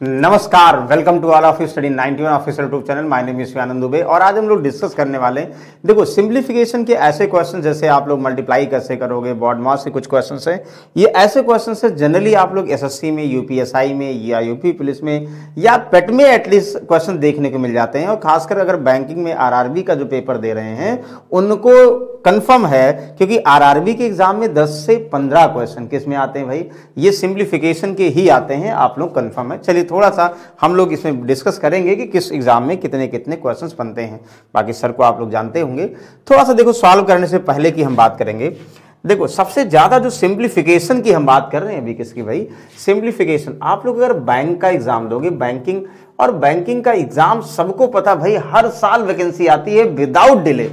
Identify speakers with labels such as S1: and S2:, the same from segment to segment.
S1: नमस्कार, welcome to all of you study 91 official YouTube channel. My name is Anand Dubey और आज हम लोग डिस्कस करने वाले हैं। देखो, सिंप्लीफिकेशन के ऐसे क्वेश्चन जैसे आप लोग मल्टीप्लाई कैसे करोगे, बॉड मास के कुछ क्वेश्चन है। ये ऐसे क्वेश्चन है जनरली आप लोग एसएससी में, यूपीएसआई में या यूपी पुलिस में या पेट में एटलीस्ट क्वेश्चन देखने को मिल जाते हैं। और खासकर अगर बैंकिंग में आरआरबी का जो पेपर दे रहे हैं उनको कंफर्म है, क्योंकि आरआरबी के एग्जाम में 10 से 15 क्वेश्चन किस में आते हैं भाई, ये सिंप्लीफिकेशन के ही आते हैं। आप लोग कंफर्म है। चलिए थोड़ा सा हम लोग इसमें डिस्कस करेंगे कि किस एग्जाम में कितने कितने क्वेश्चंस बनते हैं। बाकी सर को आप लोग जानते होंगे। थोड़ा सा देखो, सॉल्व करने से पहले की हम बात करेंगे। देखो, सबसे ज्यादा जो सिंप्लीफिकेशन की हम बात कर रहे हैं अभी किसकी भाई, सिंप्लीफिकेशन। आप लोग अगर बैंक का एग्जाम दोगे, बैंकिंग और बैंकिंग का एग्जाम सबको पता भाई हर साल वैकेंसी आती है विदाउट डिले।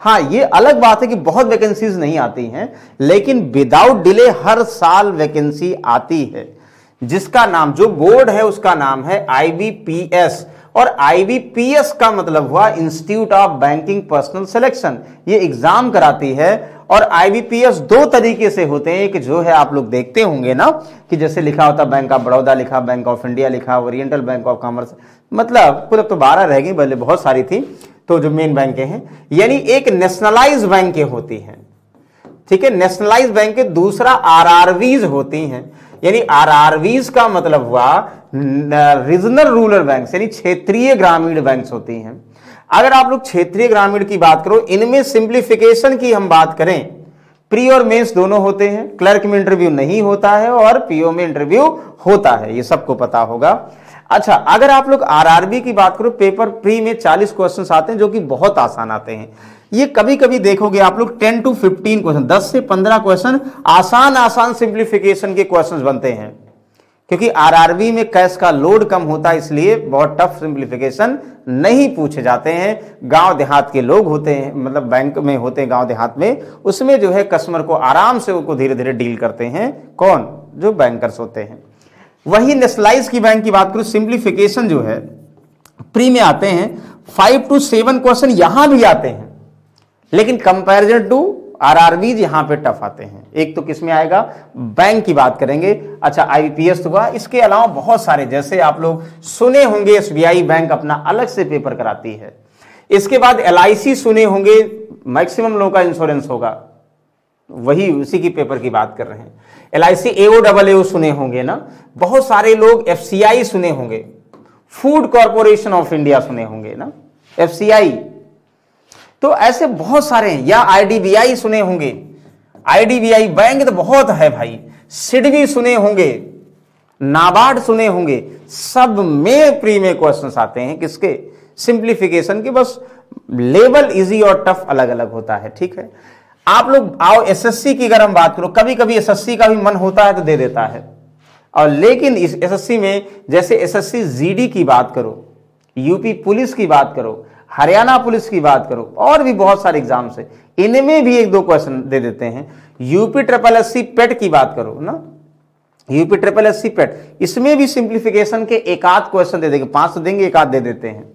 S1: हाँ, ये अलग बात है कि बहुत वैकेंसीज नहीं आती हैं, लेकिन विदाउट डिले हर साल वैकेंसी आती है। जिसका नाम, जो बोर्ड है उसका नाम है आईबीपीएस, और आईबीपीएस का मतलब हुआ institute of banking personal selection. ये एग्जाम कराती है। और आईबीपीएस दो तरीके से होते हैं। एक जो है आप लोग देखते होंगे ना कि जैसे लिखा होता बैंक ऑफ बड़ौदा लिखा, बैंक ऑफ इंडिया लिखा, ओरिएंटल बैंक ऑफ कॉमर्स, मतलब कुल अब तो 12 रह गई, पहले बहुत सारी थी। तो जो मेन बैंकें हैं, यानी एक नेशनलाइज बैंकें होती हैं, ठीक है, नेशनलाइज बैंकें। दूसरा आरआरवीज होती हैं, यानी आरआरवीज का मतलब हुआ रीजनल रूरल बैंक्स, यानी क्षेत्रीय ग्रामीण बैंक्स होती हैं। अगर आप लोग क्षेत्रीय ग्रामीण की बात करो, इनमें सिंप्लीफिकेशन की हम बात करें, प्री और मेंस दोनों होते हैं। क्लर्क में इंटरव्यू नहीं होता है और पीओ में इंटरव्यू होता है, ये सबको पता होगा। अच्छा, अगर आप लोग आरआरबी की बात करो, पेपर प्री में 40 क्वेश्चंस आते हैं जो कि बहुत आसान आते हैं। ये कभी कभी देखोगे आप लोग 10 to 15 क्वेश्चन, 10 से 15 क्वेश्चन आसान सिंप्लीफिकेशन के क्वेश्चंस बनते हैं। क्योंकि आरआरबी में कैश का लोड कम होता है, इसलिए बहुत टफ सिंप्लीफिकेशन नहीं पूछे जाते हैं। गांव देहात के लोग होते हैं, मतलब बैंक में होते हैं गांव देहात में, उसमें जो है कस्टमर को आराम से उनको धीरे धीरे डील करते हैं। कौन? जो बैंकर्स होते हैं। वही नेशनलाइज की बैंक की बात करूं, सिंप्लीफिकेशन जो है प्री में आते हैं 5 to 7 क्वेश्चन, यहां भी आते हैं, लेकिन कंपैरिजन टू आरआरबी यहां पे टफ आते हैं। एक तो किसमें आएगा, बैंक की बात करेंगे। अच्छा, आईपीएस तो हुआ, इसके अलावा बहुत सारे, जैसे आप लोग सुने होंगे एसबीआई बैंक अपना अलग से पेपर कराती है। इसके बाद एलआईसी सुने होंगे, मैक्सिमम लोगों का इंश्योरेंस होगा, वही उसी की पेपर की बात कर रहे हैं। एलआईसी एओ सुने होंगे ना, बहुत सारे लोग एफसीआई सुने होंगे, फूड कॉर्पोरेशन ऑफ इंडिया सुने होंगे ना, एफसीआई। तो ऐसे बहुत सारे हैं, या आईडीबीआई सुने होंगे, आईडीबीआई बैंक तो बहुत है भाई, सिडबी सुने होंगे, नाबार्ड सुने होंगे। सब में प्री में क्वेश्चंस आते हैं किसके, सिंप्लीफिकेशन के। बस लेवल इजी और टफ अलग अलग होता है, ठीक है। आप लोग आओ एसएससी की अगर हम बात करो, कभी कभी एसएससी का भी मन होता है तो दे देता है, और लेकिन इस एसएससी में जैसे एसएससी जीडी की बात करो, यूपी पुलिस की बात करो, हरियाणा पुलिस की बात करो, और भी बहुत सारे एग्जाम्स है, इनमें भी 1-2 क्वेश्चन दे देते हैं। यूपी ट्रिपल एससी पेट की बात करो ना, यूपी ट्रिपल एससी पेट, इसमें भी सिंप्लीफिकेशन के 1-8 क्वेश्चन दे देंगे, 5 तो देंगे, 1-8 दे देते हैं।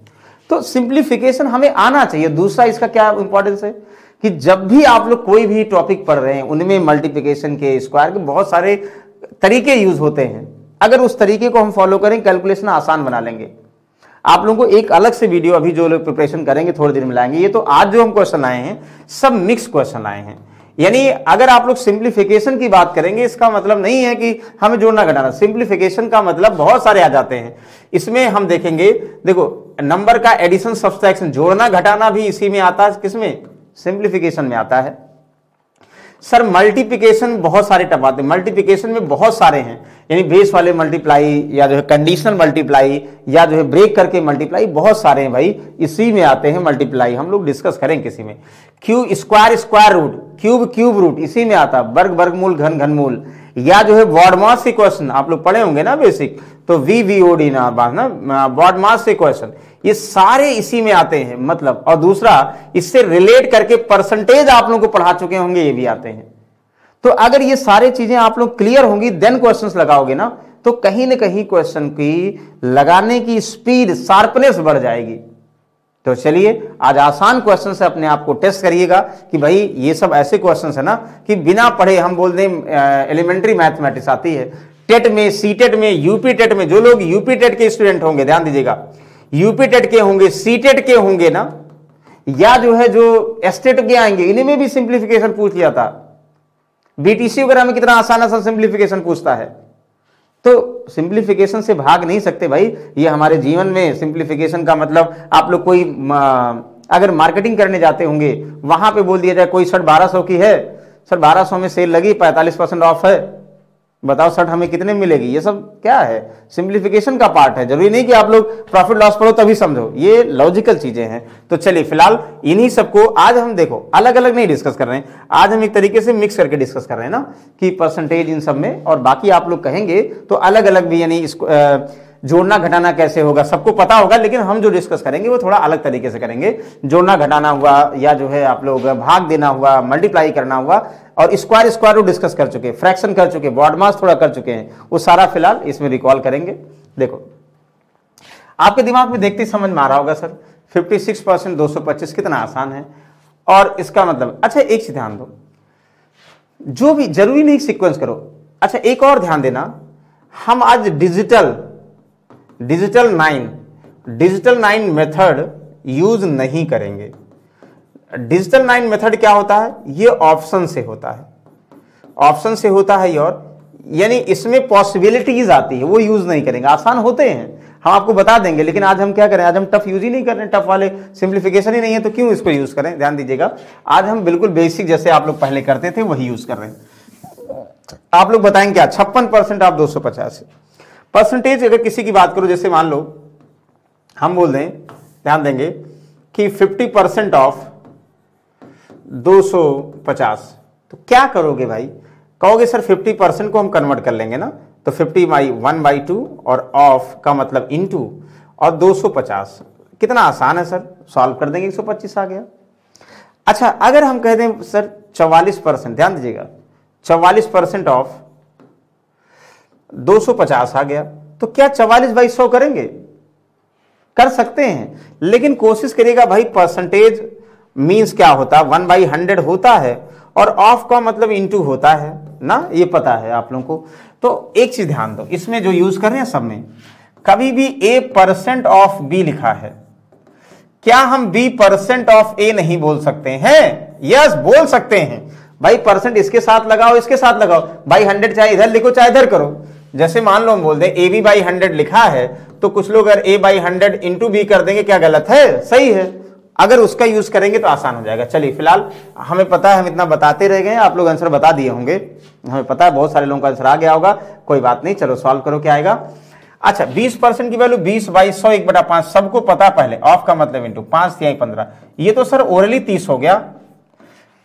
S1: तो सिंप्लीफिकेशन हमें आना चाहिए। दूसरा इसका क्या इंपॉर्टेंस है कि जब भी आप लोग कोई भी टॉपिक पढ़ रहे हैं, उनमें मल्टीप्लिकेशन के, स्क्वायर के बहुत सारे तरीके यूज होते हैं। अगर उस तरीके को हम फॉलो करें, कैलकुलेशन आसान बना लेंगे। आप लोगों को एक अलग से वीडियो अभी जो लोग प्रिपरेशन करेंगे थोड़ी देर में लाएंगे। ये तो आज जो हम क्वेश्चन आए हैं सब मिक्स क्वेश्चन आए हैं। यानी अगर आप लोग सिंप्लीफिकेशन की बात करेंगे, इसका मतलब नहीं है कि हमें जोड़ना घटाना, सिंप्लीफिकेशन का मतलब बहुत सारे आ जाते हैं। इसमें हम देखेंगे, देखो नंबर का एडिशन सब्सट्रैक्शन, जोड़ना घटाना भी इसी में आता है, किसमें, सिंप्लीफिकेशन में आता है। सर मल्टीप्लिकेशन बहुत सारे टफ आते हैं, मल्टीप्लिकेशन में बहुत सारे हैं, यानी बेस वाले मल्टीप्लाई, या जो है कंडीशनल मल्टीप्लाई, या जो है ब्रेक करके मल्टीप्लाई, बहुत सारे हैं भाई, इसी में आते हैं मल्टीप्लाई। हम लोग डिस्कस करें किसी में। Cube square square root, cube cube root, इसी में आता है। वर्ग वर्गमूल घन घनमूल, या जो है बॉड मास से क्वेश्चन आप लोग पढ़े होंगे ना बेसिक, तो वीवीओडी ना बात ना, बॉड मास से क्वेश्चन, ये सारे इसी में आते हैं। मतलब, और दूसरा इससे रिलेट करके परसेंटेज आप लोगों को पढ़ा चुके होंगे, ये भी आते हैं। तो अगर ये सारी चीजें आप लोग क्लियर होंगी, देन क्वेश्चंस लगाओगे ना, तो कहीं ना कहीं क्वेश्चन की लगाने की स्पीड, शार्पनेस बढ़ जाएगी। तो चलिए आज आसान क्वेश्चन से अपने आप को टेस्ट करिएगा कि भाई ये सब ऐसे क्वेश्चन है ना कि बिना पढ़े हम बोल दें एलिमेंट्री मैथमेटिक्स आती है, टेट में, सी टेट में, यूपी टेट में, जो लोग यूपी टेट के स्टूडेंट होंगे, ध्यान दीजिएगा, यूपी टेट के होंगे, सी टेट के होंगे ना, या जो है जो एस्टेट के आएंगे, इन्हीं में भी सिंप्लीफिकेशन पूछ लिया था। बीटीसी वगैरह में कितना आसान आसान सिंप्लीफिकेशन पूछता है। तो सिंप्लीफिकेशन से भाग नहीं सकते भाई, ये हमारे जीवन में सिंप्लीफिकेशन का मतलब, आप लोग कोई अगर मार्केटिंग करने जाते होंगे, वहां पे बोल दिया जाए कोई शर्ट 1200 की है, सर 1200 में सेल लगी, 45% ऑफ है, बताओ शर्ट हमें कितने मिलेगी। ये सब क्या है, सिंप्लीफिकेशन का पार्ट है। जरूरी नहीं कि आप लोग प्रॉफिट लॉस पढ़ो तभी समझो, ये लॉजिकल चीजें हैं। तो चलिए फिलहाल इन्हीं सबको आज हम देखो अलग अलग नहीं डिस्कस कर रहे हैं, आज हम एक तरीके से मिक्स करके डिस्कस कर रहे हैं ना, कि परसेंटेज इन सब में, और बाकी आप लोग कहेंगे तो अलग अलग भी, यानी इसको जोड़ना घटाना कैसे होगा सबको पता होगा, लेकिन हम जो डिस्कस करेंगे वो थोड़ा अलग तरीके से करेंगे। जोड़ना घटाना हुआ, या जो है आप लोग भाग देना हुआ, मल्टीप्लाई करना हुआ, और स्क्वायर स्क्वायर रूट डिस्कस कर चुके, फ्रैक्शन कर चुके, बॉड मास थोड़ा कर चुके हैं, वो सारा फिलहाल इसमें रिकॉल करेंगे। देखो आपके दिमाग में देखते ही समझ में आ रहा होगा सर 56% 225 कितना आसान है, और इसका मतलब, अच्छा एक चीज ध्यान दो, जो भी जरूरी नहीं सीक्वेंस करो। अच्छा एक और ध्यान देना, हम आज डिजिटल 9 मेथड यूज नहीं करेंगे। डिजिटल 9 मेथड क्या होता है, ये ऑप्शन से होता है, ऑप्शन से होता है, और यानी इसमें पॉसिबिलिटीज आती है, वो यूज नहीं करेंगे। आसान होते हैं, हम आपको बता देंगे, लेकिन आज हम क्या करें, आज हम टफ यूज ही नहीं कर रहे हैं, टफ वाले सिंप्लीफिकेशन ही नहीं है, तो क्यों इसको यूज करें। ध्यान दीजिएगा, आज हम बिल्कुल बेसिक जैसे आप लोग पहले करते थे वही यूज कर रहे हैं। आप लोग बताएंगे क्या, 56% आप 250 परसेंटेज। अगर किसी की बात करो, जैसे मान लो हम बोल दें, ध्यान देंगे कि 50% ऑफ 250, तो क्या करोगे भाई, कहोगे सर 50% को हम कन्वर्ट कर लेंगे ना, तो 50/1/2 और ऑफ का मतलब इनटू, और 250 कितना आसान है सर, सॉल्व कर देंगे, 125 आ गया। अच्छा अगर हम कह दें सर 44%, ध्यान दीजिएगा 44% ऑफ 250 आ गया, तो क्या 44/100 करेंगे, कर सकते हैं, लेकिन कोशिश करिएगा भाई, परसेंटेज मींस क्या होता है, 1/100 होता है, और ऑफ का मतलब इनटू होता है ना, ये पता है आप लोगों को। तो एक चीज ध्यान दो, इसमें जो यूज कर रहे हैं सब में, कभी भी A% ऑफ B लिखा है, क्या हम B% ऑफ A नहीं बोल सकते हैं? यस बोल सकते हैं भाई, परसेंट इसके साथ लगाओ, इसके साथ लगाओ, बाई 100 चाहे इधर लिखो चाहे इधर करो। जैसे मान लो हम बोल दें AB/100 लिखा है, तो कुछ लोग अगर A/100 इंटू B कर देंगे, क्या गलत है, सही है, अगर उसका यूज करेंगे तो आसान हो जाएगा। चलिए फिलहाल हमें पता है, हम इतना बताते रह गए, आप लोग आंसर बता दिए होंगे, हमें पता है बहुत सारे लोगों का आंसर आ गया होगा, कोई बात नहीं, चलो सॉल्व करो क्या आएगा। अच्छा 20% की वैल्यू 20/100 1/5, सबको पता पहले, ऑफ का मतलब इंटू 5 या 15, ये तो सर ओरली 30 हो गया।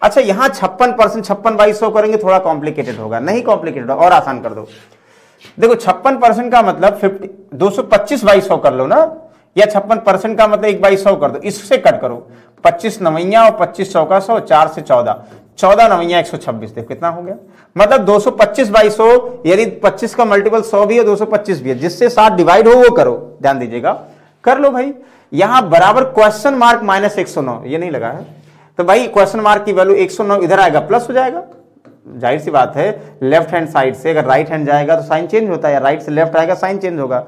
S1: अच्छा यहां 56%, 56/100 करेंगे, थोड़ा कॉम्प्लिकेटेड होगा, नहीं कॉम्प्लिकेटेड और आसान कर दो। देखो 56% का मतलब 225/100 कर लो ना, या 56% का मतलब 1/100 कर दो, इससे कट करो, 25 नवैया और 25 चौका 100, 4 से 14, 14 नवैया 126, देखो कितना हो गया, मतलब 225/100, यानी 25 का मल्टीपल 100 भी है, 225 भी है, जिससे 7 डिवाइड हो वो करो, ध्यान दीजिएगा, कर लो भाई। यहां बराबर क्वेश्चन मार्क -109, ये नहीं लगा है, तो भाई क्वेश्चन मार्क की वैल्यू 109 इधर आएगा, प्लस हो जाएगा, जाहिर सी बात है, लेफ्ट हैंड साइड से अगर राइट हैंड जाएगा तो साइन चेंज होता है, या राइट से लेफ्ट आएगा साइन चेंज होगा।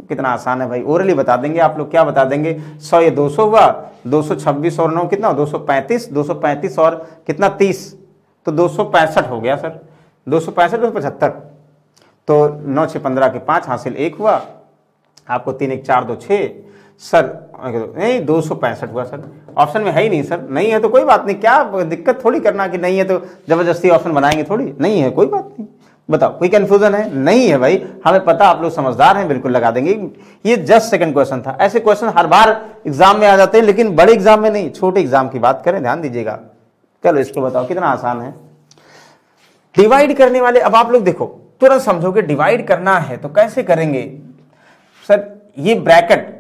S1: कितना आसान है भाई, ओरली बता देंगे आप लोग, क्या बता देंगे, 100 ये 200 हुआ, 226 और 9 कितना, 235, 235 और कितना 30, तो 265 हो गया सर, 265 275, तो 9 6 15 के 5 हासिल 1 हुआ, आपको 3 1 4 2 6 सर, नहीं 265 हुआ सर, ऑप्शन में है ही नहीं सर, नहीं है तो कोई बात नहीं, क्या दिक्कत थोड़ी करना कि नहीं है तो जबरदस्ती ऑप्शन बनाएंगे थोड़ी, नहीं है कोई बात नहीं, बताओ कोई कंफ्यूजन है, नहीं है भाई, हमें पता आप लोग समझदार हैं, बिल्कुल लगा देंगे। ये जस्ट सेकंड क्वेश्चन था, ऐसे क्वेश्चन हर बार एग्जाम में आ जाते हैं, लेकिन बड़े एग्जाम में नहीं, छोटे एग्जाम की बात करें, ध्यान दीजिएगा। चलो इसको बताओ कितना आसान है, डिवाइड करने वाले, अब आप लोग देखो तुरंत समझोगे डिवाइड करना है तो कैसे करेंगे सर, ये ब्रैकेट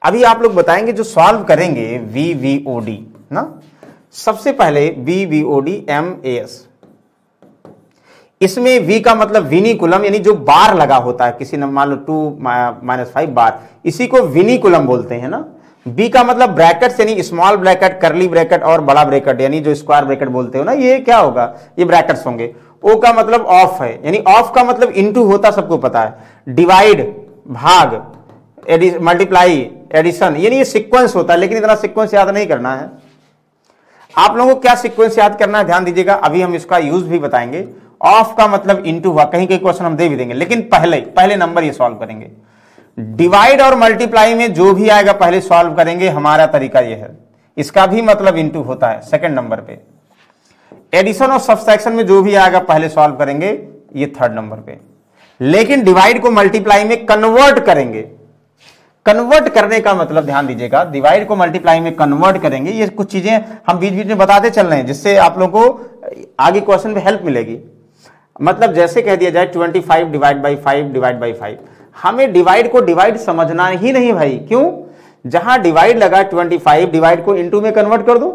S1: अभी आप लोग बताएंगे, जो सॉल्व करेंगे VVOD ना, सबसे पहले VVOD MAS, इसमें V का मतलब विनिकुलम, यानी जो बार लगा होता है, किसी ने मान लो 2 - 5 बार, इसी को विनिकुलम बोलते हैं ना। B का मतलब ब्रैकेट, यानी स्मॉल ब्रैकेट, करली ब्रैकेट और बड़ा ब्रैकेट, यानी जो स्क्वायर ब्रैकेट बोलते हो ना, ये क्या होगा, ये ब्रैकेट्स होंगे। ओ का मतलब ऑफ है, यानी ऑफ का मतलब इनटू होता सबको पता है, डिवाइड भाग, मल्टीप्लाई, एडिशन, यानी ये सीक्वेंस होता है, लेकिन इतना सीक्वेंस याद नहीं करना है। आप लोगों को क्या सीक्वेंस याद करना है ध्यान दीजिएगा, अभी हम इसका यूज भी बताएंगे। ऑफ का मतलब इनटू हुआ, कहीं कहीं क्वेश्चन हम दे भी देंगे, लेकिन पहले नंबर ये सॉल्व करेंगे। डिवाइड और मल्टीप्लाई में जो भी आएगा पहले सॉल्व करेंगे, हमारा तरीका ये है। इसका भी मतलब इनटू होता है सेकंड नंबर पे। एडिशन और सब्सट्रैक्शन में जो भी आएगा पहले सॉल्व करेंगे, ये थर्ड नंबर पे। लेकिन डिवाइड को मल्टीप्लाई में कन्वर्ट करेंगे। कन्वर्ट करने का मतलब ध्यान दीजिएगा, डिवाइड को मल्टीप्लाई में कन्वर्ट करेंगे। ये कुछ चीजें हम बीच बीच में बताते चल रहे हैं, जिससे आप लोगों को आगे क्वेश्चन में हेल्प मिलेगी। मतलब जैसे कह दिया जाए 25 डिवाइड बाई 5 डिवाइड बाई 5, हमें डिवाइड को डिवाइड समझना ही नहीं भाई। क्यों? जहां डिवाइड लगा 25, डिवाइड को इनटू में कन्वर्ट कर दो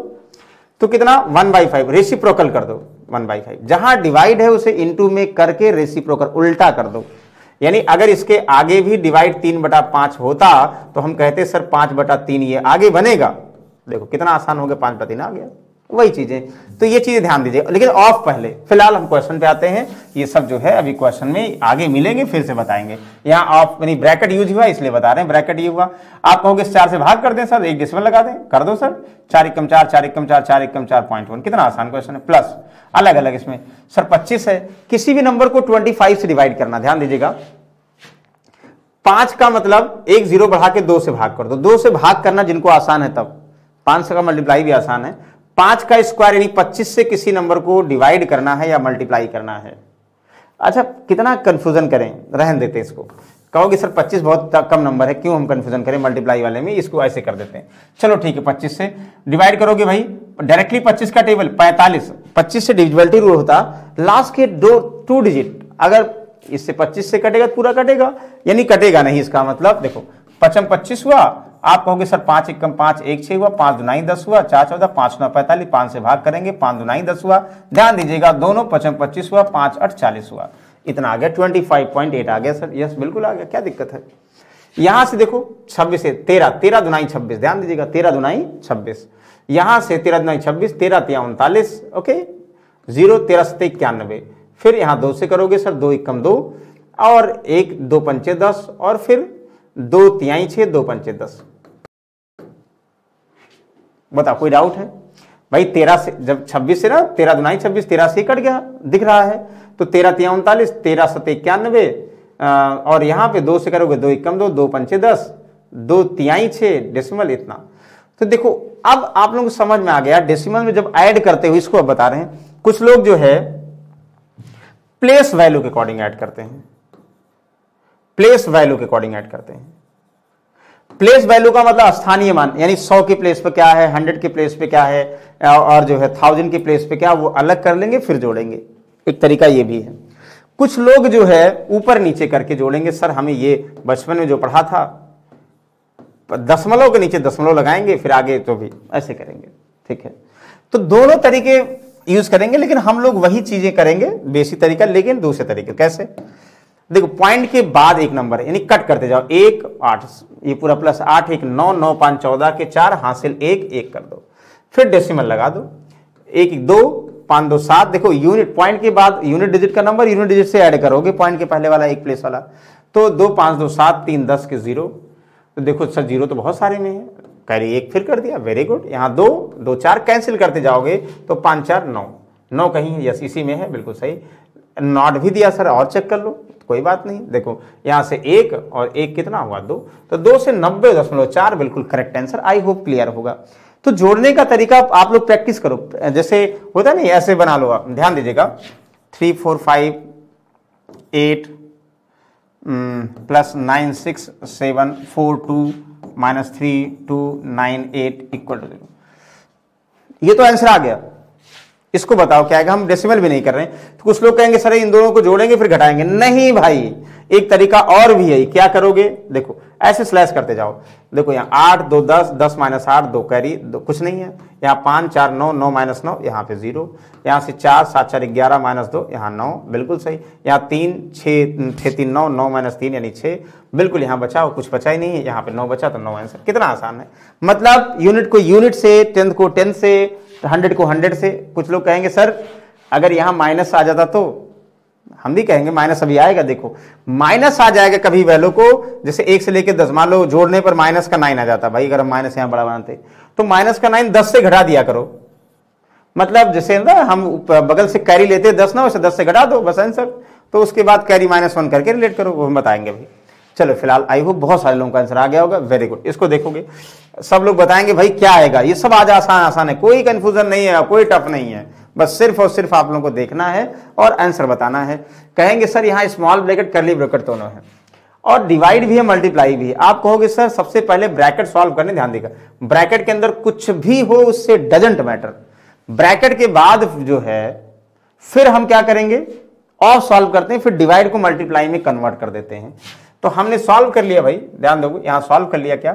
S1: तो कितना 1/5, रेसिप्रोकल कर दो 1/5। जहां डिवाइड है उसे इनटू में करके रेसिप्रोकल उल्टा कर दो। यानी अगर इसके आगे भी डिवाइड 3/5 होता तो हम कहते सर 5/3 ये आगे बनेगा। देखो कितना आसान हो गया, 5/3 आ गया, वही चीजें। तो ये चीजें ध्यान दीजिए, लेकिन ऑफ पहले। फिलहाल हम क्वेश्चन पे आते हैं। ये सब जो है अभी क्वेश्चन में आगे मिलेंगे, फिर से बताएंगे। यहाँ ऑफ यानी ब्रैकेट यूज हुआ इसलिए बता रहे हैं, ब्रैकेट ये हुआ। आप कहोगे 4 से भाग कर दें सर, एक डेसिमल लगा दें, कर दो सर। 4 एकम 4, 4 एकम 4, 4 एकम 4.1, कितना आसान क्वेश्चन है। प्लस अलग अलग इसमें सर 25 है, किसी भी नंबर को 25 से डिवाइड करना, ध्यान दीजिएगा। 5 का मतलब एक जीरो बढ़ा के 2 से भाग कर दो। 2 से भाग करना जिनको आसान है तब, 5 का मल्टीप्लाई भी आसान है। 5 का स्क्वायर यानी 25 से किसी नंबर को डिवाइड करना है या मल्टीप्लाई करना है। अच्छा कितना कंफ्यूजन करें, रहन देते इसको। कहोगे सर 25 बहुत कम नंबर है, क्यों हम कंफ्यूजन करें मल्टीप्लाई वाले में, इसको ऐसे कर देते हैं। चलो ठीक है, 25 से डिवाइड करोगे भाई, डायरेक्टली 25 का टेबल 45, 25 से डिविजिबिलिटी रूल होता, लास्ट के 2 डिजिट अगर इससे 25 से कटेगा पूरा कटेगा, यानी कटेगा नहीं। इसका मतलब देखो 5 25 हुआ, आप कहोगे सर 5 एकम 5, 1 6 हुआ, 5 दूनाई 10 हुआ, 4 14, 5 9 45, 5 से भाग करेंगे, 5 दूनाई 10 हुआ। ध्यान दीजिएगा दोनों 5 25 हुआ, 5 8 40 हुआ, इतना आ गया 25.8 आ गया सर। यस बिल्कुल आ गया, क्या दिक्कत है। यहां से देखो 26 से 13, 13 दूनाई 26, ध्यान दीजिएगा 13 दूनाई 26। यहां से 13 दूनाई 26, 13 तिया 39, ओके 0, 13 7 91। फिर यहां 2 से करोगे सर, 2 एकम 2 और 1 2 पंचे 10 और फिर 2 तिहाई 6, 2 पंचे 10। बताओ कोई डाउट है भाई। 13 से जब 26 से ना 13 दूनाई 26, 13 से कट गया दिख रहा है, तो 13 तिया 39, 13 7 91 और यहां पे 2 से करोगे 2 एकम 2, 2 पंचे 10, 2 तिहाई 6 डेसिमल इतना। तो देखो अब आप लोगों को समझ में आ गया, डेसिमल में जब ऐड करते हुए इसको अब बता रहे हैं। कुछ लोग जो है प्लेस वैल्यू के अकॉर्डिंग ऐड करते हैं, प्लेस वैल्यू के अकॉर्डिंग ऐड करते हैं। प्लेस वैल्यू का मतलब स्थानीय मान, यानी 100 के प्लेस पे क्या है, 100 के प्लेस पे क्या है, और जो है 1000 के प्लेस पे क्या, वो अलग कर लेंगे फिर जोड़ेंगे। एक तरीका ये भी है। कुछ लोग जो है ऊपर नीचे करके जोड़ेंगे। सर हमें ये बचपन में जो पढ़ा था, दशमलव के नीचे दशमलव लगाएंगे, फिर आगे तो भी ऐसे करेंगे, ठीक है। तो दोनों तरीके यूज करेंगे, लेकिन हम लोग वही चीजें करेंगे बेसिक तरीका, लेकिन दूसरे तरीके। कैसे? देखो पॉइंट के बाद एक नंबर यानी कट करते जाओ, 1 8, ये पूरा प्लस 8 1 9 9 5 14 के 4 हासिल 1 1 कर दो, फिर डेसिमल लगा दो, 1 2 5 2 7। देखो यूनिट पॉइंट के बाद यूनिट डिजिट का नंबर यूनिट डिजिट से ऐड करोगे, पॉइंट के पहले वाला एक प्लेस वाला, तो 2 5 2 7 3 10 के 0। तो देखो सर 0 तो बहुत सारे में है, कैरी 1 फिर कर दिया, वेरी गुड। यहाँ 2 2 4 कैंसिल करते जाओगे तो 5 4 9 9 कहीं है, यस इसी में है, बिल्कुल सही। नॉट भी दिया सर, और चेक कर लो, कोई बात नहीं। देखो यहां से 1 और 1 कितना हुआ 2, तो 2 से 90.4 बिल्कुल correct answer. I hope clear होगा। तो जोड़ने का तरीका आप लोग प्रैक्टिस करो, जैसे होता नहीं ऐसे बना लो आप। ध्यान दीजिएगा 3 4 5 8 प्लस 9 6 7 4 2 माइनस 3 2 9 8 इक्वल टू 0। ये तो आंसर आ गया। इसको बताओ क्या आएगा। हम डेसिमल भी नहीं कर रहे हैं। तो कुछ लोग कहेंगे सर इन दोनों को जोड़ेंगे फिर घटाएंगे, नहीं भाई, एक तरीका और भी है। क्या करोगे, देखो ऐसे स्लैश करते जाओ। देखो यहाँ 8 2 10 10 माइनस 8 2 कैरी, कुछ नहीं है। यहाँ 5 4 9 9 माइनस 9, यहाँ पे 0। यहाँ से 4 7 4 11 माइनस 2, यहाँ 9, बिल्कुल सही। यहाँ 3 6 6 3 9 9 माइनस 3 यानी 6, बिल्कुल। यहाँ बचाओ, कुछ बचा ही नहीं है, यहाँ पे 9 बचा तो 9 आंसर। कितना आसान है। मतलब यूनिट को यूनिट से, 10 को 10 से, 100 को 100 से। कुछ लोग कहेंगे सर अगर यहां माइनस आ जाता तो हम भी कहेंगे माइनस अभी आएगा, देखो माइनस आ जाएगा कभी वैल्यू को, जैसे 1 से लेकर 10, मान लो जोड़ने पर माइनस का 9 आ जाता, भाई अगर हम माइनस यहां बड़ा बनाते तो माइनस का 9 10 से घटा दिया करो, मतलब जैसे ना हम बगल से कैरी लेते 10 ना, वैसे 10 से घटा दो बस आंसर, तो उसके बाद कैरी -1 करके रिलेट करो, वो हम बताएंगे भाई। चलो फिलहाल आई होप बहुत सारे लोगों का आंसर आ गया होगा, वेरी गुड। इसको देखोगे सब लोग बताएंगे भाई क्या आएगा, ये सब आज आसान आसान है, कोई कंफ्यूजन नहीं है, कोई टफ नहीं है, बस सिर्फ और सिर्फ आप लोगों को देखना है और आंसर बताना है। कहेंगे सर यहाँ स्मॉल ब्रैकेट कर्ली ब्रैकेट दोनों है और डिवाइड भी है मल्टीप्लाई भी है। आप कहोगे सर सबसे पहले ब्रैकेट सॉल्व करने, ध्यान देगा ब्रैकेट के अंदर कुछ भी हो उससे डजंट मैटर, ब्रैकेट के बाद जो है फिर हम क्या करेंगे और सॉल्व करते हैं, फिर डिवाइड को मल्टीप्लाई में कन्वर्ट कर देते हैं। तो हमने सॉल्व कर लिया भाई, ध्यान दो यहां सॉल्व कर लिया क्या,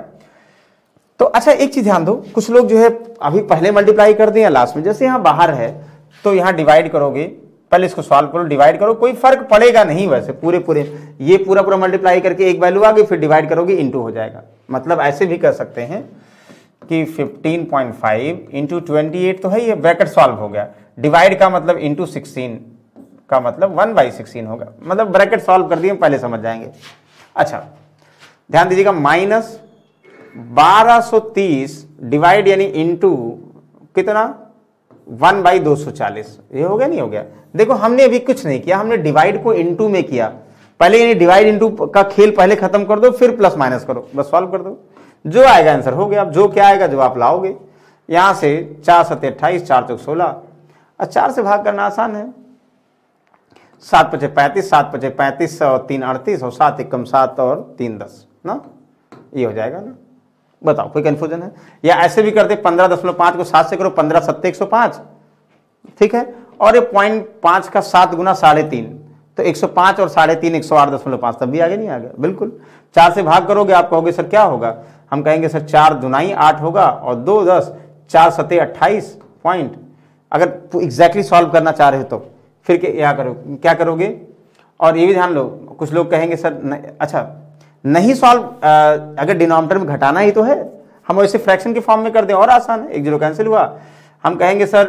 S1: तो अच्छा एक चीज ध्यान दो, कुछ लोग जो है अभी पहले मल्टीप्लाई कर दें या लास्ट में, जैसे यहां बाहर है तो यहां डिवाइड करोगे, पहले इसको सॉल्व करो डिवाइड करो, कोई फर्क पड़ेगा नहीं वैसे, पूरे ये पूरा मल्टीप्लाई करके एक वैल्यू आ गई, फिर डिवाइड करोगे इनटू हो जाएगा। मतलब ऐसे भी कर सकते हैं कि 15.5 इंटू 28 तो है ये, ब्रैकेट सॉल्व हो गया, डिवाइड का मतलब इंटू 16 का मतलब 1/16 होगा, मतलब ब्रैकेट सॉल्व कर दिए, पहले समझ जाएंगे। अच्छा ध्यान दीजिएगा -1230 डिवाइड यानी इंटू कितना 1/240, ये हो गया नहीं हो गया। देखो हमने अभी कुछ नहीं किया, हमने डिवाइड को इंटू में किया, पहले यानी डिवाइड इंटू का खेल पहले खत्म कर दो, फिर प्लस माइनस करो, बस सॉल्व कर दो, जो आएगा आंसर हो गया। अब जो क्या आएगा जो आप लाओगे, यहां से 4 7 28 4 चौक 16, और 4 से भाग करना आसान है, 7 5 35 7 5 35 और 3 38 और 7 1 7 और 3 10 ना, ये हो जाएगा ना। बताओ कोई कंफ्यूजन है, या ऐसे भी करते 15.5 को 7 से करो, 15 7 105, ठीक है, और ये 0.5 का 7 गुना 3.5 तो 105 और 3.5 108.5, तब भी आगे नहीं आ गया बिल्कुल। 4 से भाग करोगे आप कहोगे सर क्या होगा, हम कहेंगे सर 4 दूनाई 8 होगा और 2 10, 4 7 28 पॉइंट, अगर एग्जैक्टली सॉल्व करना चाह रहे हो तो फिर क्या करोगे। और ये भी ध्यान लो, कुछ लोग कहेंगे सर अच्छा नहीं सॉल्व, अगर डिनोमिनेटर में घटाना ही तो है, हम वैसे फ्रैक्शन के फॉर्म में कर दें और आसान है, 1 0 कैंसिल हुआ, हम कहेंगे सर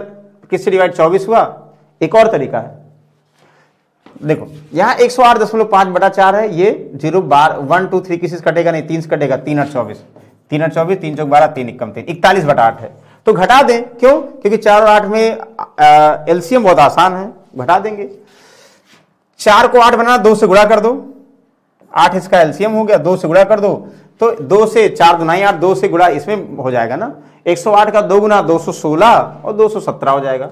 S1: किससे डिवाइड 24 हुआ। एक और तरीका है, देखो यहां 108.5/4 है, ये 0 1 2 3 किसी से कटेगा नहीं, 3 से कटेगा, 3 8 24 3 8 24 3 चौक 12 3 1 3 41/8 है, तो घटा दें, क्यों, क्योंकि 4 और 8 में एलसीएम बहुत आसान है, घटा देंगे। 4 को 8 बनाना, 2 से गुणा कर दो, 8 इसका एलसीएम हो गया, 2 से गुणा कर दो, तो 2 से 4 दूनाई 8, 2 से गुणा इसमें हो जाएगा ना, 108 का 2 गुना 216 और 217 हो जाएगा,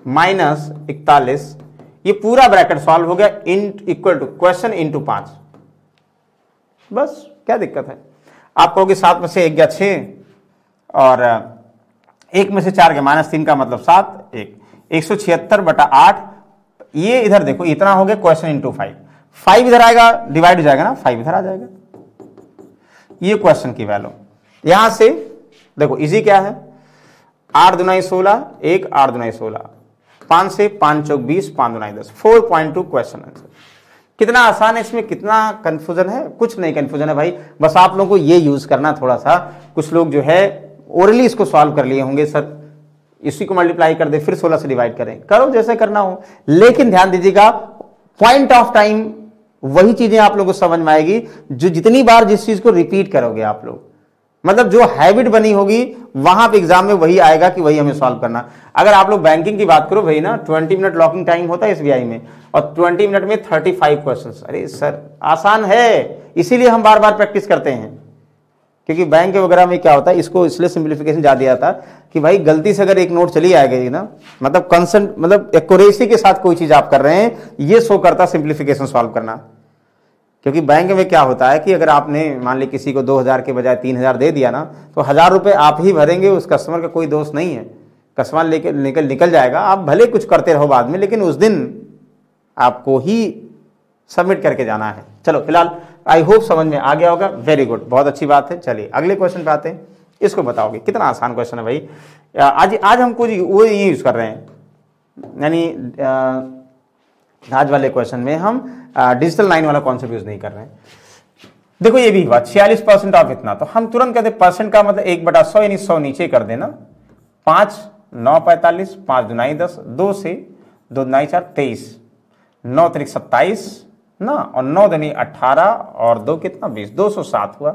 S1: -41, ये पूरा ब्रैकेट सॉल्व हो गया, इक्वल टू क्वेश्चन इंटू 5, बस क्या दिक्कत है। आप कहोगे 7 में से 1 गया 6 और 1 में से 4 गया -3 का मतलब 7 1 176/8, ये इधर देखो इतना हो गया क्वेश्चन इंटू 5 इधर आएगा, डिवाइड हो जाएगा ना, 5 इधर आ जाएगा, ये क्वेश्चन की वैल्यू। यहां से देखो इजी क्या है, 8 दूनाई 16 1 8 दूनाई 16, 5 से 5 चौक 20 5 दूनाई 10, 4.2 क्वेश्चन आंसर। कितना आसान है, इसमें कितना कंफ्यूजन है, कुछ नहीं कंफ्यूजन है भाई, बस आप लोगों को ये यूज करना थोड़ा सा। कुछ लोग जो है ओरली इसको सॉल्व कर लिए होंगे, सर इसी को मल्टीप्लाई कर दे फिर 16 से डिवाइड करें, करो जैसे करना हो, लेकिन ध्यान दीजिएगा पॉइंट ऑफ टाइम वही चीजें आप लोगों को समझ में आएगी जो जितनी बार जिस चीज को रिपीट करोगे आप लोग, मतलब जो हैबिट बनी होगी वहां पे एग्जाम में वही आएगा कि वही हमें सॉल्व करना। अगर आप लोग बैंकिंग की बात करो भाई ना, 20 मिनट लॉकिंग टाइम होता है एसबीआई में, और 20 मिनट में 35 क्वेश्चंस, अरे सर आसान है, इसीलिए हम बार बार प्रैक्टिस करते हैं, क्योंकि बैंक वगैरह में क्या होता है, इसको इसलिए सिंप्लीफिकेशन ज्यादा दिया था कि भाई गलती से अगर एक नोट चली आएगी ना, मतलब कंसेंट मतलब एक्यूरेसी के साथ कोई चीज आप कर रहे हैं, ये शो करता सिंप्लीफिकेशन सॉल्व करना। क्योंकि बैंक में क्या होता है कि अगर आपने मान ली किसी को 2000 के बजाय 3000 दे दिया ना, तो 1000 रुपए आप ही भरेंगे, उस कस्टमर का कोई दोष नहीं है, कस्टमर लेके निकल जाएगा, आप भले कुछ करते रहो बाद में, लेकिन उस दिन आपको ही सबमिट करके जाना है। चलो फिलहाल आई होप समझ में आ गया होगा, वेरी गुड, बहुत अच्छी बात है। चलिए अगले क्वेश्चन पे आते हैं, इसको बताओगे, कितना आसान क्वेश्चन है भाई। आज हम कुछ वो ये यूज कर रहे हैं, यानी आज वाले क्वेश्चन में हम डिजिटल 9 वाला कॉन्सेप्ट यूज नहीं कर रहे हैं। देखो ये भी हुआ 46% ऑफ इतना, तो हम तुरंत कहते परसेंट का मतलब 1/100 यानी 100 नीचे कर देना, 5 9 45, 5 दुनाई 10, 2 से 2 दुनाई 4 23, 9 त्रिक 27 ना, और 9 दुनी 18 और 2 कितना 20, 207 हुआ।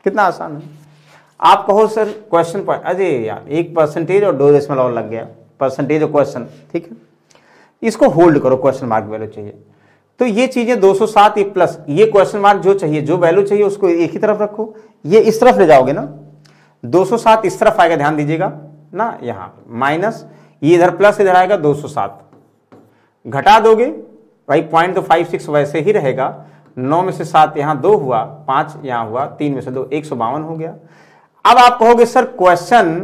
S1: कितना आसान है। आप कहो सर क्वेश्चन पॉइंट, अरे यार एक परसेंटेज और 2 डेसिमल और लग गया, परसेंटेज और क्वेश्चन, ठीक है, इसको होल्ड करो, क्वेश्चन मार्क वैल्यू चाहिए। तो ये चीजें 207 ये प्लस ये क्वेश्चन मार्क जो चाहिए, जो वैल्यू चाहिए उसको एक ही तरफ रखो, ये इस तरफ ले जाओगे ना, 207 इस तरफ आएगा, ध्यान दीजिएगा ना, यहां माइनस, ये इधर प्लस, इधर आएगा 207, घटा दोगे भाई, पॉइंट तो 56 वैसे ही रहेगा, 9 में से 7 यहां 2 हुआ, 5 यहां हुआ, 3 में से 2 152 हो गया। अब आप कहोगे सर क्वेश्चन